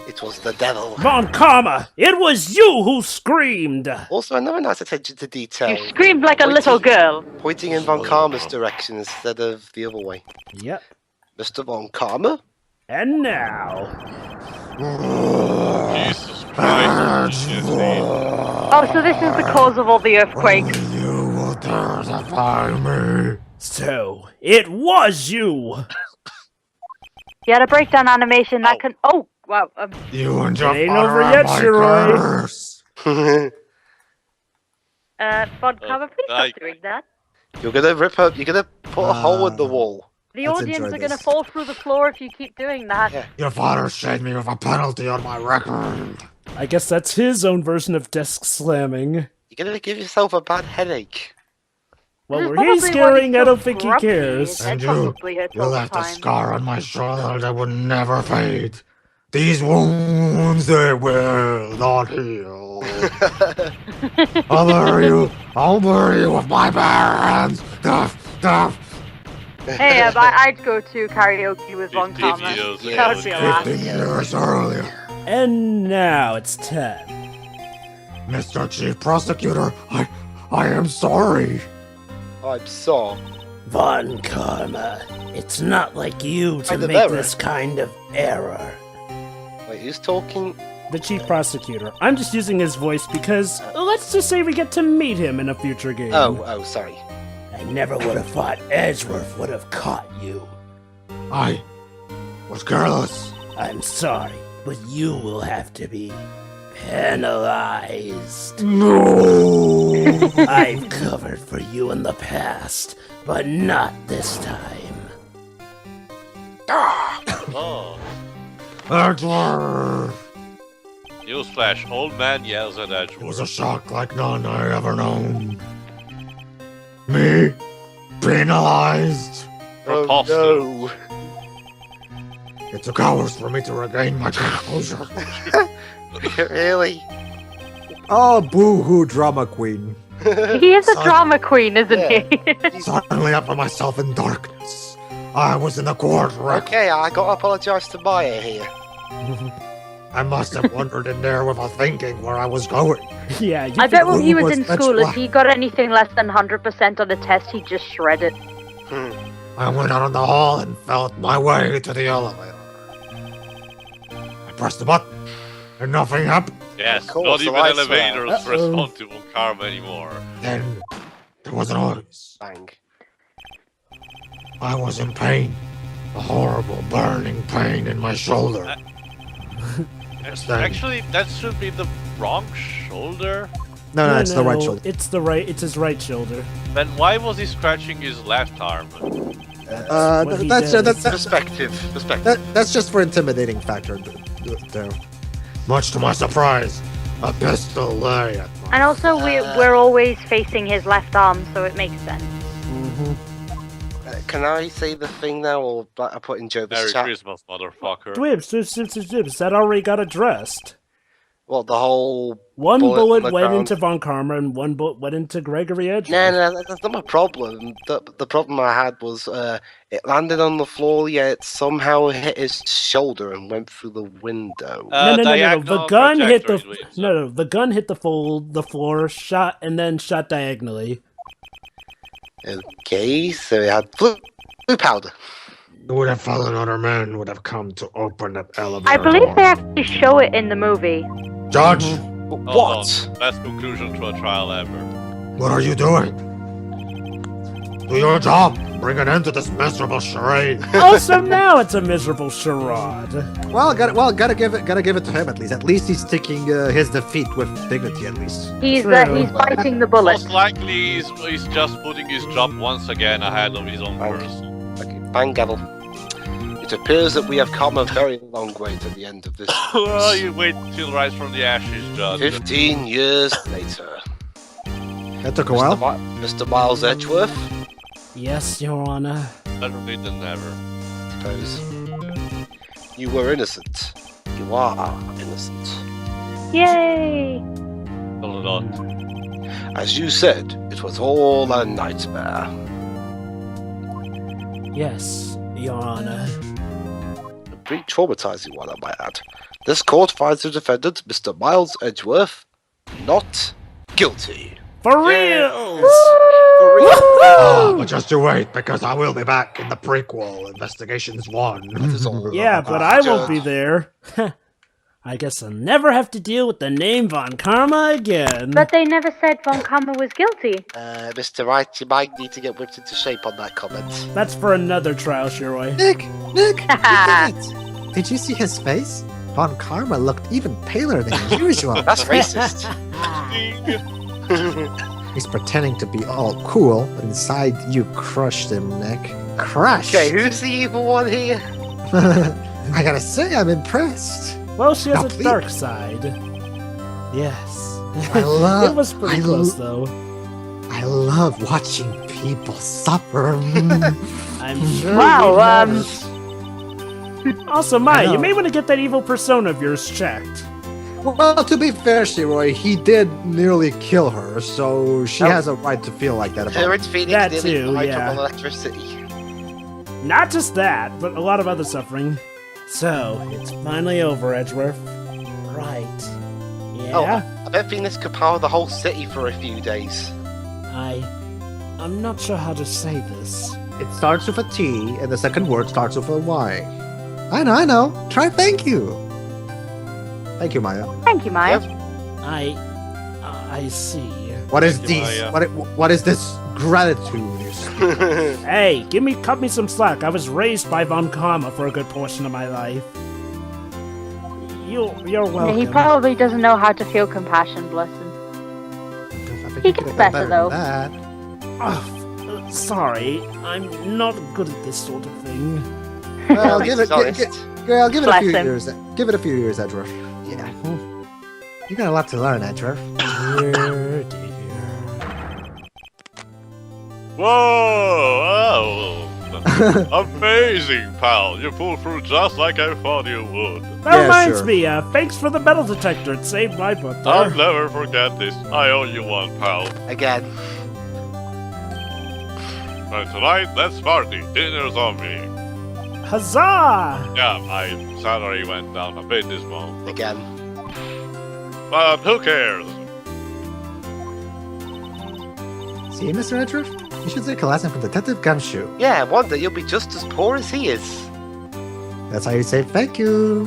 It was the devil. Von Karma! It was you who screamed! Also, another nice attention to detail. You screamed like a little girl. Pointing in Von Karma's direction instead of the other way. Yep. Mr. Von Karma? And now... Jesus Christ. Oh, so this is the cause of all the earthquakes. You will terrify me. So, it was you! You had a breakdown animation that can. Oh, wow. You and your ain't father over are yet, my Shiroi. curse. Von Karma, please I- stop doing that. You're gonna put a hole in the wall. The Let's audience enjoy are gonna this. fall through the floor if you keep doing that. Yeah. Your father shamed me with a penalty on my record. I guess that's his own version of desk slamming. You're gonna give yourself a bad headache. Well, This is where he's probably why scaring, he's I so don't think he grumpy. cares. It And you, probably hurts you all the left a time. scar on my shoulder that would never fade. These wounds, they will not heal. I'll bury you with my bare hands. Duff, duff. Hey, I'd go to karaoke with Von 15 Karma. years That would be a laugh. 15 years earlier. And now it's time. Mr. Chief Prosecutor, I am sorry. I'm sorry. Von Karma, it's not like you to Kind of make error. this kind of error. Wait, who's talking? The chief prosecutor. I'm just using his voice because, let's just say we get to meet him in a future game. Oh, sorry. I never would have thought Edgeworth would have caught you. I was careless. I'm sorry, but you will have to be penalized. No. I've covered for you in the past, but not this time. Oh. Edgeworth. Newsflash, old man yells at It was Edgeworth. a shock like none I ever known. Me? Penalized? Repulsive. Oh It took hours for me to regain my composure. no. Really? Oh, boo-hoo, drama queen. He is a drama queen, isn't he? Suddenly I found myself in darkness. I was in a court wreck. Okay, I gotta apologise to Maya here. I must have wandered in there without thinking where I was going. Yeah, you I bet when he was was in much school, if black. he got anything less than 100% on the test, he'd just shred it. I went out in the hall and felt my way to the elevator. I pressed the button, and nothing happened. Yes, Of course, not the even lights were out. elevators Uh-oh. respond to Von Karma anymore. Then there was a noise. Bang. I was in pain. A horrible burning pain in my shoulder. Then- Actually, that should be the wrong shoulder. No, it's the right shoulder. It's his right shoulder. Then why was he scratching his left arm? What he That's does. Perspective. that's just for intimidating factor. There. Much to my surprise, a pistol lay at my And also, we're always facing his left arm, so it makes sense. Can I say the thing now, or like I put in Joba's Merry chat? Christmas, motherfucker. Dwibs, that already got addressed. What, the whole... One Bullet bullet on the went ground. into Von Karma and one bullet went into Gregory Edgeworth. No, that's not my problem. The problem I had was it landed on the floor, yet somehow hit his shoulder and went through the window. No. The Diagonal gun hit the trajectory, wait, no. The gun hit the floor, shot, and then shot diagonally. Okay, so it had blue powder. Who would have fallen other men would have come to open that elevator I believe door. they actually show it in the movie. Judge, Hold What? on. Best conclusion to a trial ever. what are you doing? Do your job. and bring an end to this miserable charade. Also, now it's a miserable charade. Well, gotta give it to him at least. At least he's taking his defeat with dignity. At least. He's True. biting the bullet. Most likely, he's just putting his job once again ahead of his own person. Okay, bang gavel. It appears that we have come a very long way to the end of this. Well, you wait till Rise from the Ashes, Judge. 15 years later. That took a while. Mr. Miles Edgeworth, Yes, Your Honor. Better late than never. suppose. You were innocent. You are innocent. Yay! Hold on. As you said, it was all a nightmare. Yes, Your Honor. A pretty traumatizing one, I might add. This court finds the defendant, Mr. Miles Edgeworth, not guilty. For reals! Oh, but just you wait, because I will be back in the prequel, Investigations 1. That is all. Yeah, but I won't be there. I guess I'll never have to deal with the name Von Karma again. But they never said Von Karma was guilty. Mr. Wright, you might need to get whipped into shape on that comment. That's for another trial, Shiroi. Nick, did you see his face? Von Karma looked even paler than usual. That's racist. He's pretending to be all cool, but inside you crushed him, Nick. Crushed. Okay, who's the evil one here? I gotta say, I'm impressed. Well, she has Now, a please. dark side. Yes. I love. It was pretty close, though. I love watching people suffer. I'm sure. Wow, we have it. Also, Maya, I know. you may want to get that evil persona of yours checked. Well, to be fair, Shiroi, he did nearly kill her, so she Oh. has a right to feel like that about Her him. and Phoenix That nearly too, died yeah. from electricity. Not just that, but a lot of other suffering. So, it's finally over, Edgeworth. Right. Yeah? I bet Phoenix could power the whole city for a few days. I'm not sure how to say this. It starts with a T, and the second word starts with a Y. I know. Try thank you. Thank you, Maya. Thank you, Maya. I see. What is Thank you, this? Maya. What is this gratitude? you speak? Hey, cut me some slack. I was raised by Von Karma for a good portion of my life. You're welcome. He probably doesn't know how to feel compassion, bless him. I think He you gets could've better, done though. than that. Sorry, I'm not good at this sort of thing. Well, At give least it, he's gi- honest. gi- girl, give it a Bless few him. years. Give it a few years, Edgeworth. Yeah. You got a lot to learn, Edgeworth. Dear, dear. Whoa! Amazing, pal. You pulled through just like I thought you would. That Yeah, reminds sure. me, thanks for the metal detector. It saved my butt I'll there. never forget this. I owe you one, pal. Again. And tonight, let's party. Dinner's on me. Huzzah! Yeah, my salary went down a bit this month. Again. But who cares? See, Mr. Edgeworth? You should take a lesson from Detective Gumshoe. Yeah, one day you'll be just as poor as he is. That's how you say thank you.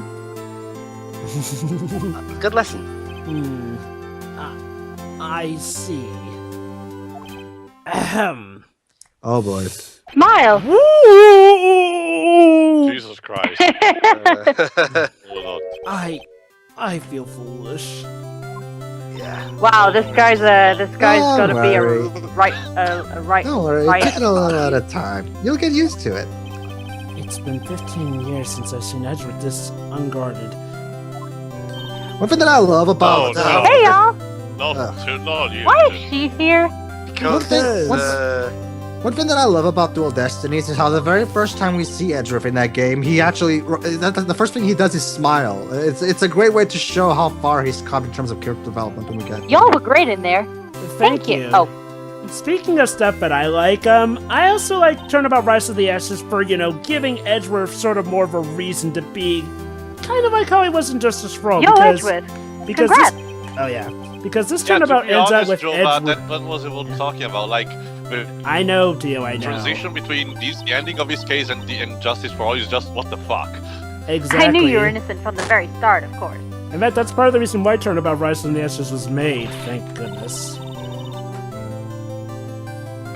Good lesson. I see. Ahem. Oh boy. Smile! Woo! Jesus Christ. Hold on. I feel foolish. Yeah. Wow, this guy's Don't gotta be a worry. right. Don't worry, Right. take it a little at a time. You'll get used to it. It's been 15 years since I've seen Edgeworth this unguarded. One thing that I love about Oh, no. Hey y'all! Not you. Why is she here? Because one thing that I love about Dual Destinies is how the very first time we see Edgeworth in that game, he actually the first thing he does is smile. It's a great way to show how far he's come in terms of character development when we get. Y'all were great in there. Thank you. Oh, Speaking of stuff that I like, I also like Turnabout Rise of the Ashes for, giving Edgeworth sort of more of a reason to be kind of like how he was in Justice for All. yo, because Edgeworth. because Congrats. because this Yeah, Turnabout to be ends out honest, with Joe, Edgeworth. that was what we're talking about. Like, the I know, Dio, I know. transition between the ending of his case and Justice for All is just what the fuck. Exactly. I knew you were innocent from the very start, of course. And that's part of the reason why Turnabout Rise of the Ashes was made. Thank goodness.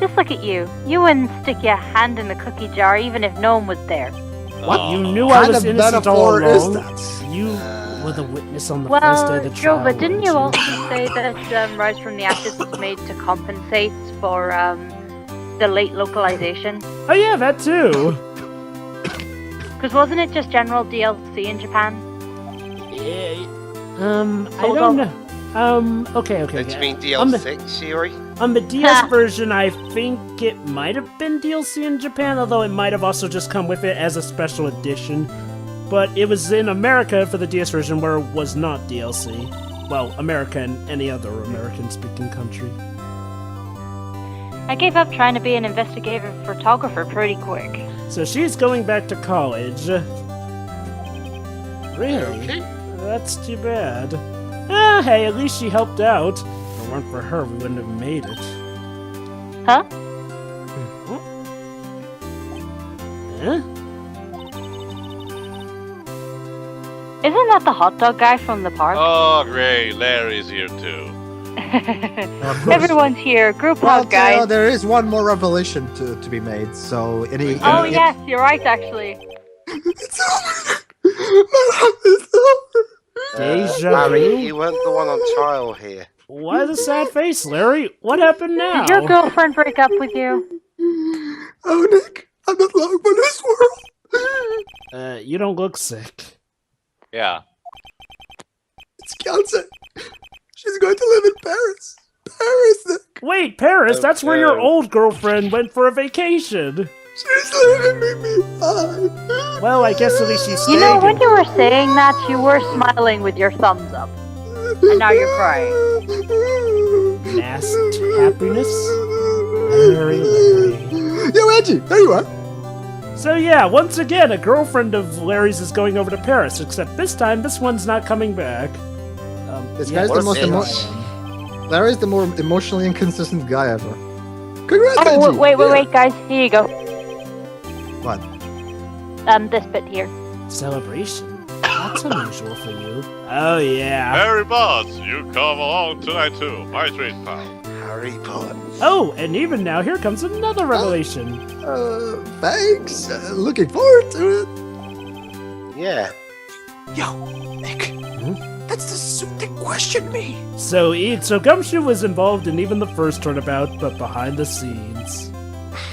Just look at you. You wouldn't stick your hand in a cookie jar even if no one was there. What? Oh. You knew I What was kind of innocent all metaphor is along. that? You were the witness on the first day Well, of the trial. Jova, didn't you weren't also say that Rise from the Ashes was made to compensate for the late localization? Oh yeah, that too. Because wasn't it just general DLC in Japan? I don't know. Okay. Don't you mean On the- DL6, Yuri? On the DS version, I think it might have been DLC in Japan, although it might have also just come with it as a special edition. But it was in America for the DS version where it was not DLC. Well, America and any other American-speaking country. I gave up trying to be an investigative photographer pretty quick. So she's going back to college. Really? Okay. That's too bad. Ah, hey, at least she helped out. If it weren't for her, we wouldn't have made it. Huh? Huh? Isn't that the hot dog guy from the park? Oh, great. Larry's here too. Of course. Everyone's here. Group Well, hug, guys. there is one more revelation to be made. So, Oh, yes, you're right, actually. It's over. It's over. Deja Larry, vu? you weren't the one on trial here. Why the sad face, Larry? What happened now? Did your girlfriend break up with you? Oh, Nick, I'm not long for this world. You don't look sick. Yeah. It's Fiance. She's going to live in Paris. Paris, Nick. Wait, Paris, that's where your Okay. old girlfriend went for a vacation. She's leaving me behind. Well, I guess at least she's staying. You know, when you were saying that, you were smiling with your thumbs up. And now you're crying. Masked happiness? Larry. Yo, Angie, there you are. So yeah, once again, a girlfriend of Larry's is going over to Paris, except this time, this one's not coming back. This yeah, guy's the what most a Larry's the more emotionally inconsistent guy ever. Congrats, Oh, Angie. wait, guys. Here you go. What? This bit here. Celebration? That's unusual for you. Oh yeah. Harry Boss, you come along tonight too. My treat, pal. Harry Potter. Oh, and even now, here comes another revelation. Thanks. Looking forward to it. Yeah. Yo, Nick. That's the suit that questioned me. So Gumshoe was involved in even the first turnabout, but behind the scenes.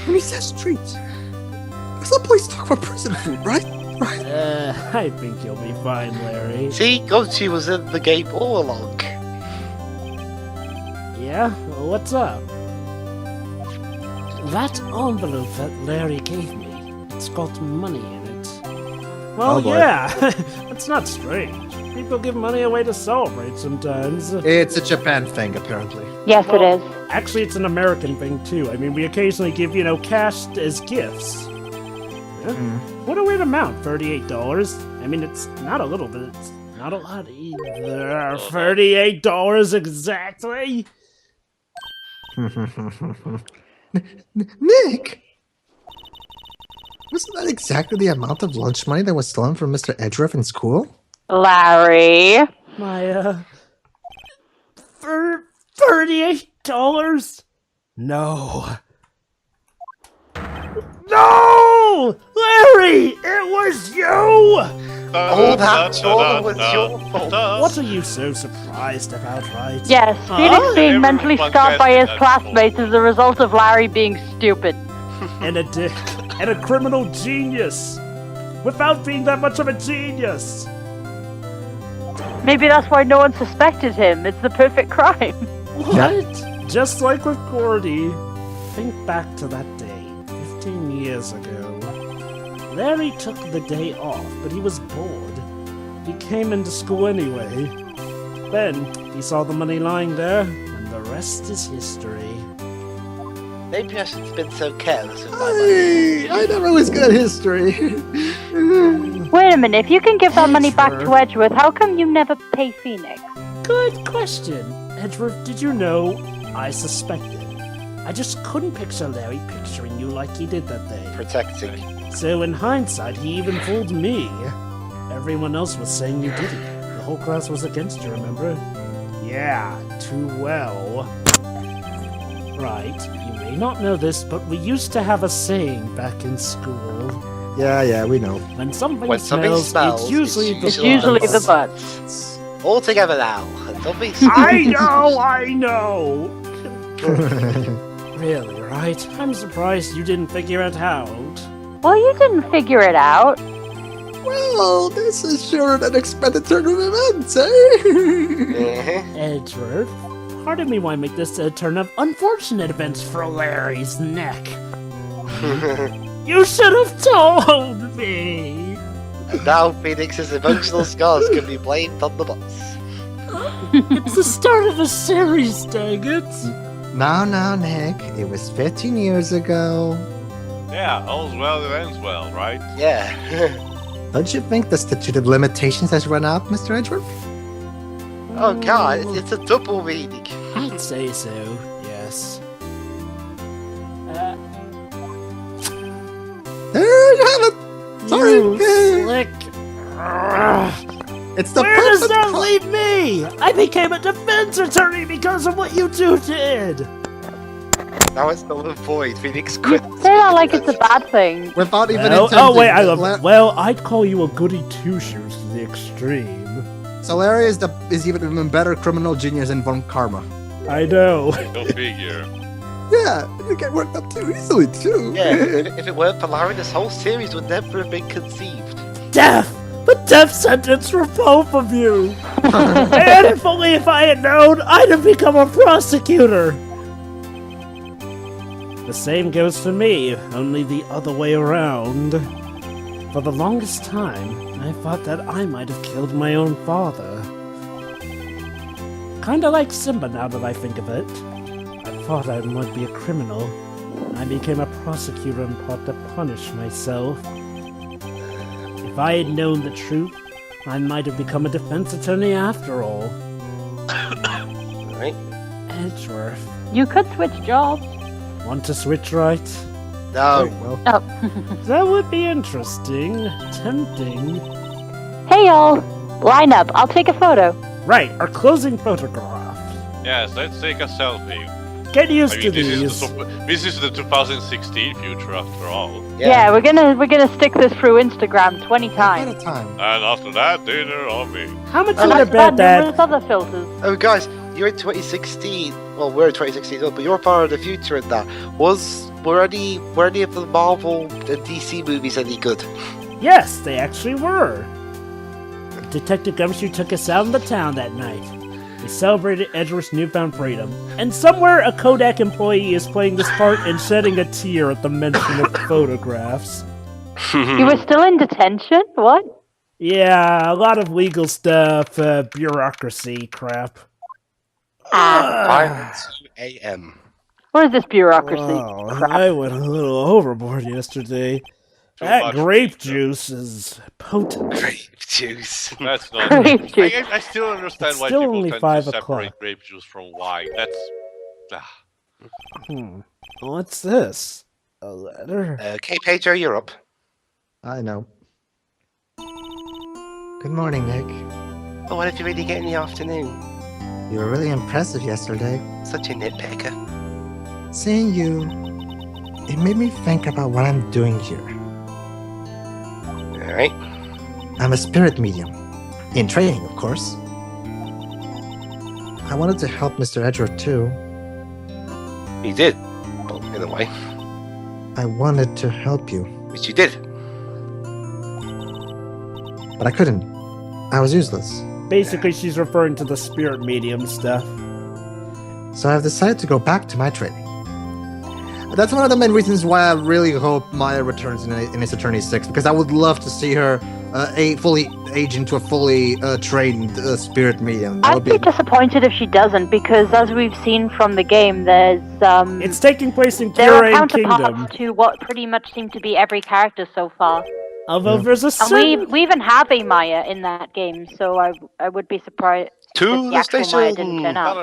When he says treats, there's no place to talk about prison food, right? Right. I think you'll be fine, Larry. See, Gochi was in the game all along. Yeah? What's up? That envelope that Larry gave me, it's got money in it. Well, Oh, boy. yeah. That's not strange. People give money away to celebrate sometimes. It's a Japan thing, apparently. Yes, it is. Actually, it's an American thing, too. I mean, we occasionally give, cash as gifts. Yeah. What a weird amount, $38. I mean, it's not a little, but it's not a lot either. $38 exactly? Nick! Wasn't that exactly the amount of lunch money that was stolen from Mr. Edgeruff in school? Larry. My, $38? No. No! Larry! It was you! Oh, that all was your fault. What are you so surprised about, Wright? Yes, Felix being Everyone mentally scarred by his classmates is the result of Larry being stupid. And a dick. And a criminal genius. Without being that much of a genius. Maybe that's why no one suspected him. It's the perfect crime. What? Just like with Gordy. Think back to that day, 15 years ago. Larry took the day off, but he was bored. He came into school anyway. Then, he saw the money lying there, and the rest is history. Maybe I shouldn't have been so careless with my money. I never was good at history. Wait a minute, if you can give that money back Sure. to Edgeworth, how come you never pay Phoenix? Good question. Edgeworth, did you know? I suspected. I just couldn't picture Larry picturing you like he did that day. Protecting. So in hindsight, he even fooled me. Everyone else was saying you did it. The whole class was against you, remember? Yeah, too well. Right, you may not know this, but we used to have a saying back in school. Yeah, we know. When something, When something smells, it's usually it's the Usually butts. the butts. All together now. Don't be I know! Really, right? I'm surprised you didn't figure it out. Well, you didn't figure it out. Well, this is sure an unexpected turn of events, eh? Edgeworth, pardon me why make this a turn of unfortunate events for Larry's neck. You should have told me! And now Phoenix's emotional scars can be blamed on the bots. It's the start of a series, dang it! Now, Nick. It was 15 years ago. Yeah, all's well that ends well, right? Yeah. Don't you think the statute of limitations has run out, Mr. Edgeworth? Oh god, it's a double meaning. I'd say so, yes. There you have it! Sorry. You slick. It's the Where does perfect that co- leave me? I became a defense attorney because of what you two did! Now it's null and void. Phoenix quit. Say that like it's a bad thing. Without even Oh, intending. wait, I love La- it. Well, I'd call you a goody two-shoes to the extreme. So Larry is even a better criminal genius than Von Karma. I know. Go figure. Yeah, it get worked up too easily too. Yeah, if it weren't for Larry, this whole series would never have been conceived. Death! The death sentence for both of you! And if only if I had known, I'd have become a prosecutor! The same goes for me, only the other way around. For the longest time, I thought that I might have killed my own father. Kinda like Simba now that I think of it. I thought I might be a criminal. I became a prosecutor in part to punish myself. If I had known the truth, I might have become a defense attorney after all. Right? Edgeworth, You could switch jobs. want to switch, right? No. Well, That would be interesting. Tempting. Hey y'all, line up. I'll take a photo. Right, our closing photograph. Yes, let's take a selfie. Get used I to mean, these. this is the 2016 future after all. Yeah, we're gonna stick this through Instagram 20 at times. a time. And after that, dinner on me. How much And would I after bet that, that? numerous other filters. Oh, guys, you're in 2016. Well, we're in 2016, but you're part of the future in that. Were any of the Marvel and DC movies any good? Yes, they actually were. Detective Gumshoe took us out in the town that night. We celebrated Edgeworth's newfound freedom. And somewhere a Kodak employee is playing this part and shedding a tear at the mention of photographs. You were still in detention? What? Yeah, a lot of legal stuff, bureaucracy crap. Pirates AM. What is this bureaucracy? Wow, crap? I went a little overboard yesterday. Too That much grape stuff. juice is potent. Grape juice. That's not. Grape juice. I still understand It's why still people only tend 5 to separate o'clock. grape juice from wine. That's. What's this? A letter? Okay, Pedro, you're up. I know. Good morning, Nick. Oh, what did you really get in the afternoon? You were really impressive yesterday. Such a nitpicker. Seeing you, it made me think about what I'm doing here. Alright. I'm a spirit medium. In training, of course. I wanted to help Mr. Edgeworth too. You did. Well, in a way. I wanted to help you, Which you did. but I couldn't. I was useless. Basically, she's referring to the spirit medium stuff. So I've decided to go back to my training. That's one of the main reasons why I really hope Maya returns in Ace Attorney 6, because I would love to see her fully age into a fully trained spirit medium. That I'd would be disappointed if she doesn't, because as we've seen from the game, there's It's taking place in there are Joranvexeon Kingdom. counterparts to what pretty much seem to be every character so far. Although there's a And certain... we even have a Maya in that game, so I would be surprised To if the the actual Maya didn't station! turn up.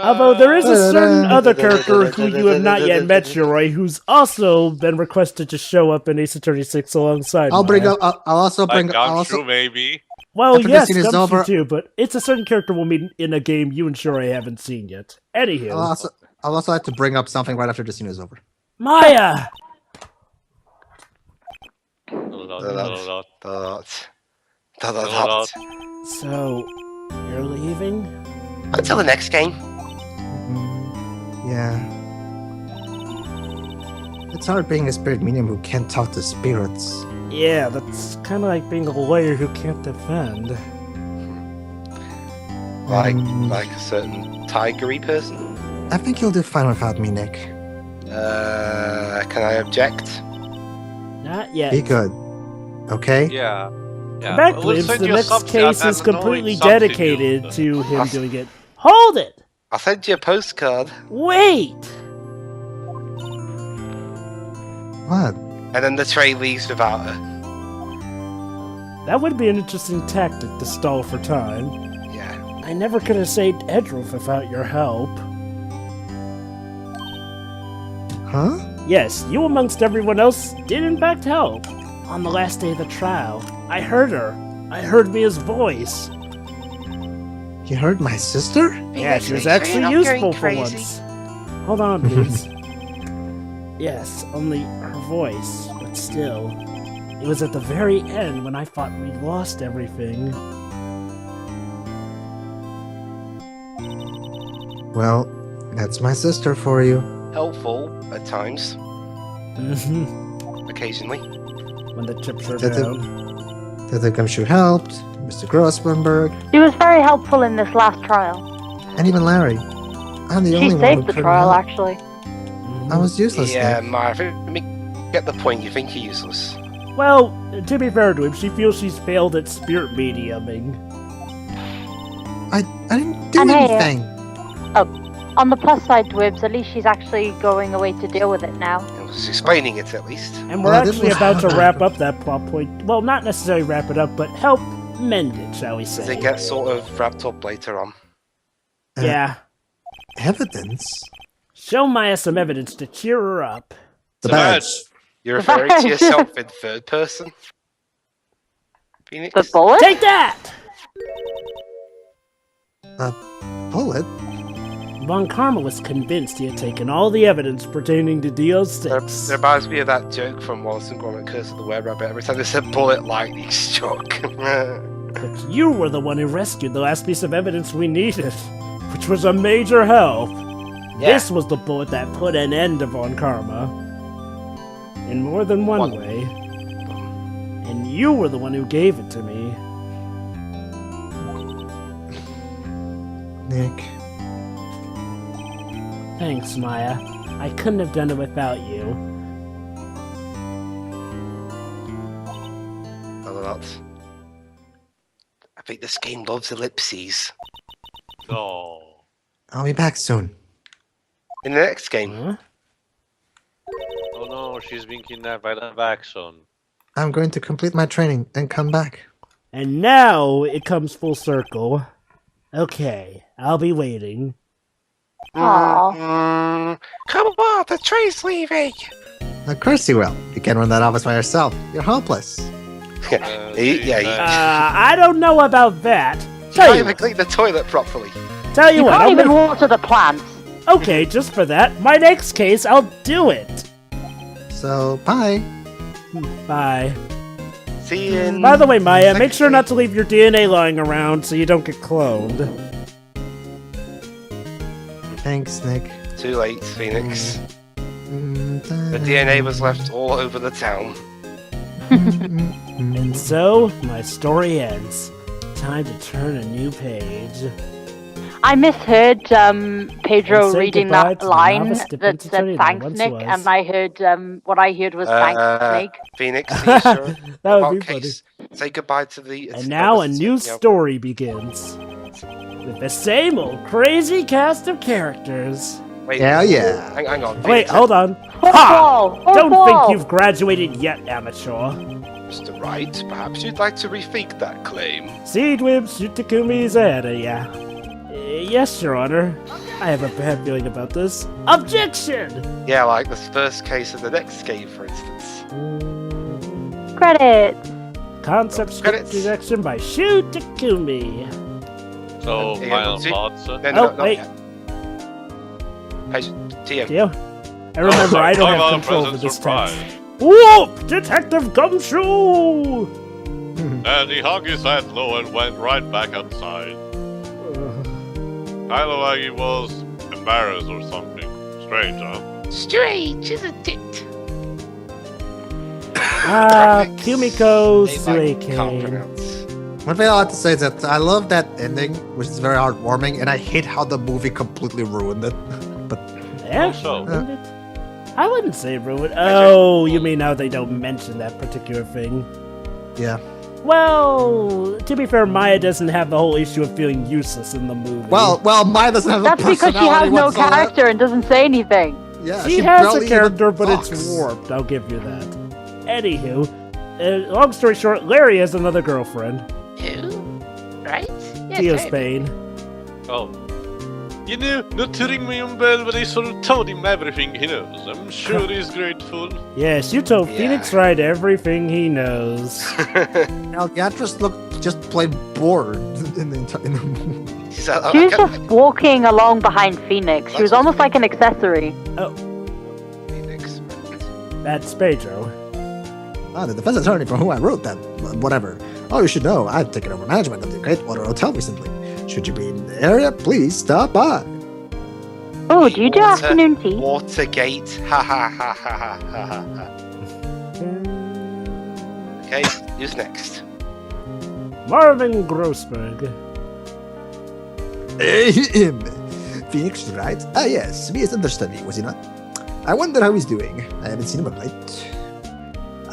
Although there is a certain other character who you have not yet met, Shiroy, who's also been requested to show up in Ace Attorney 6 alongside I'll bring Maya. up. I'll also Like bring. I'll also, Gumshoe, maybe. Well, after this yes, scene is Gumshoe over- too, but it's a certain character we'll meet in a game you and Shiroy haven't seen yet. Anywho, I'll also like to bring up something right after this scene is over. Maya! So, you're leaving? Until the next game. Yeah. It's hard being a spirit medium who can't talk to spirits. Yeah, that's kind of like being a lawyer who can't defend. Like a certain tigery person. I think you'll do fine without me, Nick. Can I object? Not yet. Be good. Okay? Yeah. Yeah. Back we'll Limbs, send the you next something. case I'm is knowing completely something dedicated new. to him doing it. Hold it! I'll send you a postcard. Wait! What? And then the train leaves without her. That would be an interesting tactic to stall for time. Yeah. I never could have saved Edruf without your help. Huh? Yes, you amongst everyone else did in fact help. On the last day of the trial, I heard her. I heard Mia's voice. You heard my sister? Yeah, she was actually useful for once. Hold on, please. Yes, only her voice, but still. It was at the very end when I thought we'd lost everything. Well, that's my sister for you. Helpful at times. Mm-hmm. Occasionally. When the chips are Did the- down. The Gumshoe helped, Mr. Grossmanberg, She was very helpful in this last trial. and even Larry. I'm the She only one who saved the couldn't trial, help. actually. I was useless. Yeah, Nick. Marvin, me get the point. You think you're useless. Well, to be fair to him, she feels she's failed at spirit mediuming. I didn't do And hey, anything. On the plus side, Dwibs, at least she's actually going away to deal with it now. I was explaining it at least. And we're Well, I didn't actually about to have wrap that. up that plot point. Well, not necessarily wrap it up, but help mend it, shall we say. They get sort of wrapped up later on. Yeah. Evidence? Show Maya some evidence to cheer her up. The The badge. You're referring to yourself in third person? Phoenix? The bullet? Take that! Bullet? Von Karma was convinced he had taken all the evidence pertaining to That DO6. reminds me of that joke from Wallace and Gromit Curse of the Were-Rabbit. Every time they said bullet, lightning struck. But you were the one who rescued the last piece of evidence we needed, which was a major help. Yeah. This was the bullet that put an end to Von Karma. In more than one way. And you were the one who gave it to me. Nick. Thanks, Maya. I couldn't have done it without you. No, not. I think this game loves ellipses. No. I'll be back soon. In the next game, Huh? Oh no, she's being kidnapped by the Vaxxon. I'm going to complete my training and come back. And now it comes full circle. Okay, I'll be waiting. Aww. Come on, the train's leaving! Of course you will. You can't run that office by yourself. You're hopeless. I don't know about that. You Tell can't you, even clean the toilet properly. tell you You what, can't I'm even gonna... water the plants. Okay, just for that, my next case, I'll do it. So, bye. Bye. See you in... By the way, Maya, make next sure game. not to leave your DNA lying around so you don't get cloned. Thanks, Nick. Too late, Phoenix. The The DNA was left all over the town. And so, my story ends. Time to turn a new page. I misheard Pedro And say reading goodbye that to the line novice that Defense said attorney that thanks, once Nick, was. and I heard what I heard was thanks, Snake. Phoenix, are you sure That would about be funny. case? Say goodbye to the... And now a new story begins. With the same old crazy cast of characters. Wait, Hell yeah. Hang on. Wait, Phoenix. hold on. Fourth Ha! wall! Fourth Don't wall! think you've graduated yet, amateur. Mr. Wright, perhaps you'd like to rethink that claim. Seedwebs, Yutakumi's ahead of ya. Yes, Your Honor. I have a bad feeling about this. Objection! Yeah, like the first case of the next game, for instance. Credits! Concept script Credits. direction by Shu Takumi. So, Yeah, final see- thoughts? No, Oh, not wait. yet. Tio. Deal? And remember, I don't Talk have about a control over pleasant this surprise. text. Whoop! Detective Gumshoe! And he hung his head low and went right back outside. Kind of like he was embarrassed or something. Strange, huh? Strange, isn't it? Kumiko Name I can't Suike. pronounce. One thing I like to say is that I love that ending, which is very heartwarming, and I hate how the movie completely ruined it. But Also, Ruined it? I wouldn't say ruined. Oh, you mean now they don't mention that particular thing? yeah. Well, to be fair, Maya doesn't have the whole issue of feeling useless in the movie. Well, Maya doesn't have That's a because she has personality no whatsoever. character and doesn't say anything. Yeah, she has barely a character, even but it's talks. warped. I'll give you that. Anywho, long story short, Larry has another girlfriend, Who? Right? Geospain. oh. You know, not to ring my own bell, but I sort of told him everything he knows. I'm sure he's grateful. Yes, you told Yeah. Phoenix Wright everything he knows. Now, the actress looked just plain bored in the movie. She's like, She was just walking along behind Phoenix. She was almost like an accessory. Phoenix. That's Pedro. The defense attorney for whom I wrote that, whatever. Oh, you should know, I've taken over management of the Great Water Hotel recently. Should you be in the area, please stop by. Oh, do you do Water- afternoon tea? Watergate. Ha ha ha ha ha ha ha. Okay, who's next? Marvin Grossberg. Phoenix, right? Ah, yes, he is understudy, was he not? I wonder how he's doing. I haven't seen him of late.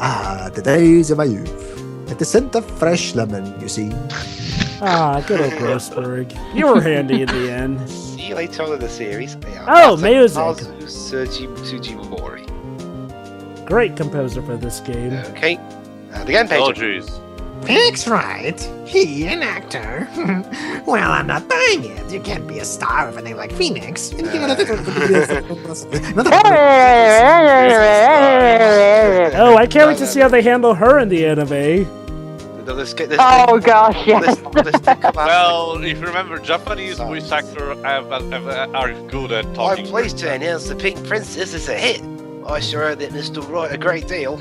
Ah, the days of my youth. Like the scent of fresh lemon, you see. Ah, good old Grossberg. You were handy in the end. See you later on in the series. Oh, music. Sujimori. Great composer for this game. Okay, and again, Oh, Pedro. jeez. Phoenix Wright? He an actor? Well, I'm not buying it. You can't be a star of a name like Phoenix. Oh, I can't wait to see how they handle her in the anime. Oh gosh, yes. Well, if you remember, Japanese voice actors are good at I'm talking. pleased to announce the Pink Princess is a hit. I sure heard that Mr. Wright a great deal.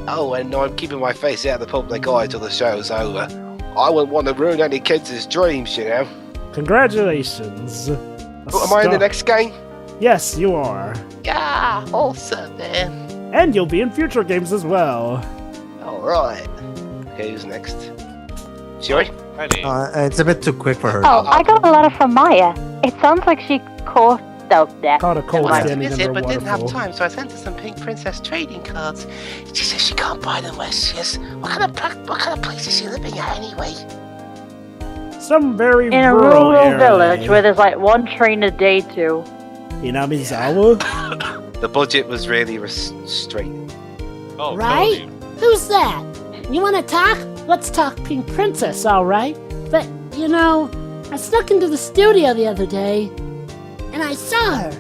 Oh, and I'm keeping my face out of the public eye till the show's over. I wouldn't want to ruin any kids' dreams, you know. Congratulations. Am I in the next game? Yes, you are. Yeah, awesome, man. And you'll be in future games as well. Alright. Okay, who's next? Shuri? Penny. It's a bit too quick for her. Oh, I got a letter from Maya. It sounds like she caught out there. Caught a cold Wanted to standing visit, under a but didn't have waterfall. time, so I sent her some Pink Princess trading cards. She says she can't buy them where she is. What kind of place is she living at anyway? Some very In a rural rural area. village where there's like one train a day to. Inamizawa? The budget was really restraining. Oh, Right? Cody. Who's that? You want to talk? Let's talk Pink Princess, all right? But, you know, I snuck into the studio the other day, and I saw her.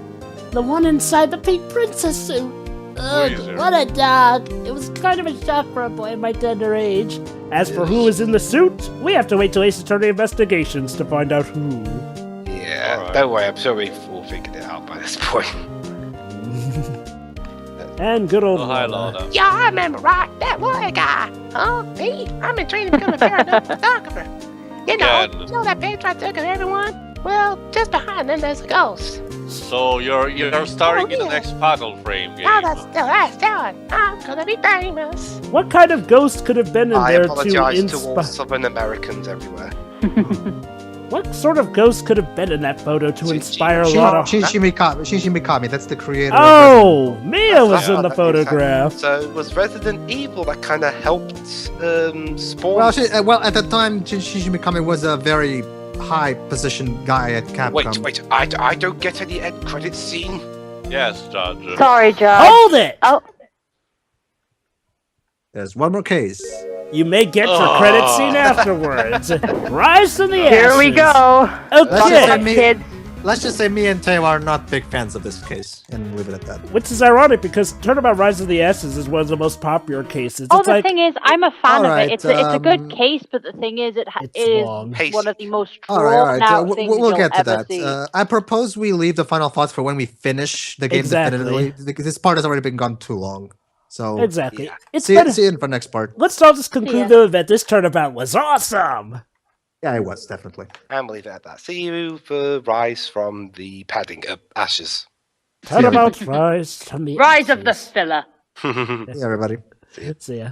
The one inside the Pink Princess suit. Ugh, is her? what a dog. It was kind of a shock for a boy my tender age. As for who is in the suit, we have to wait till Ace Attorney Investigations to find out who. Yeah, Alright. don't worry, I'm sure we've all figured it out by this point. And good old Oh, hi, Lana. Lana. Yeah, I remember, right? That water guy. Oh, me? I'm in training to become a paranormal photographer. You know, Again. you know that page I took of everyone? Well, just behind them there's a ghost. So you're starring in the yeah. next Battle Frame game. Oh, that's the last time. I'm gonna be famous. What kind of ghost could have been in I there apologize to to all inspire? Southern Americans everywhere. What sort of ghost could have been in that photo to inspire a lot of? Shinji Mikami, that's the creator. Oh, Mia was Yeah, in the that makes photograph. sense. So it was Resident Evil that kind of helped spawn. Well, at the time, Shinji Mikami was a very high position guy at Capcom. Wait, I don't get any end credit scene. Yes, Judge. Sorry, Judge. Hold it! Oh, There's one more case. You may get your credit scene afterwards. Rise to the action. here we go. Okay. Let's just say let's just say me and Teo are not big fans of this case, and leave it at that. Which is ironic because Turnabout Rise of the Asses is one of the most popular cases. Oh, It's the like, thing is, I'm a fan of Alright, it. It's a good case, but the thing is, it It's is long. one of the most All drawn right. out things We'll you'll get to ever that. see. I propose we leave the final thoughts for when we finish the game Exactly. definitively, because this part has already been gone too long. So Exactly. It's see better. you in for the next part. Let's all just conclude ya. though that this Turnabout was awesome. Yeah, it was definitely. And we'll leave it at that. See you for Rise from the padding Ashes. Turnabout Rise from the Rise of the Ashes. Filler. Yeah, everybody. See ya.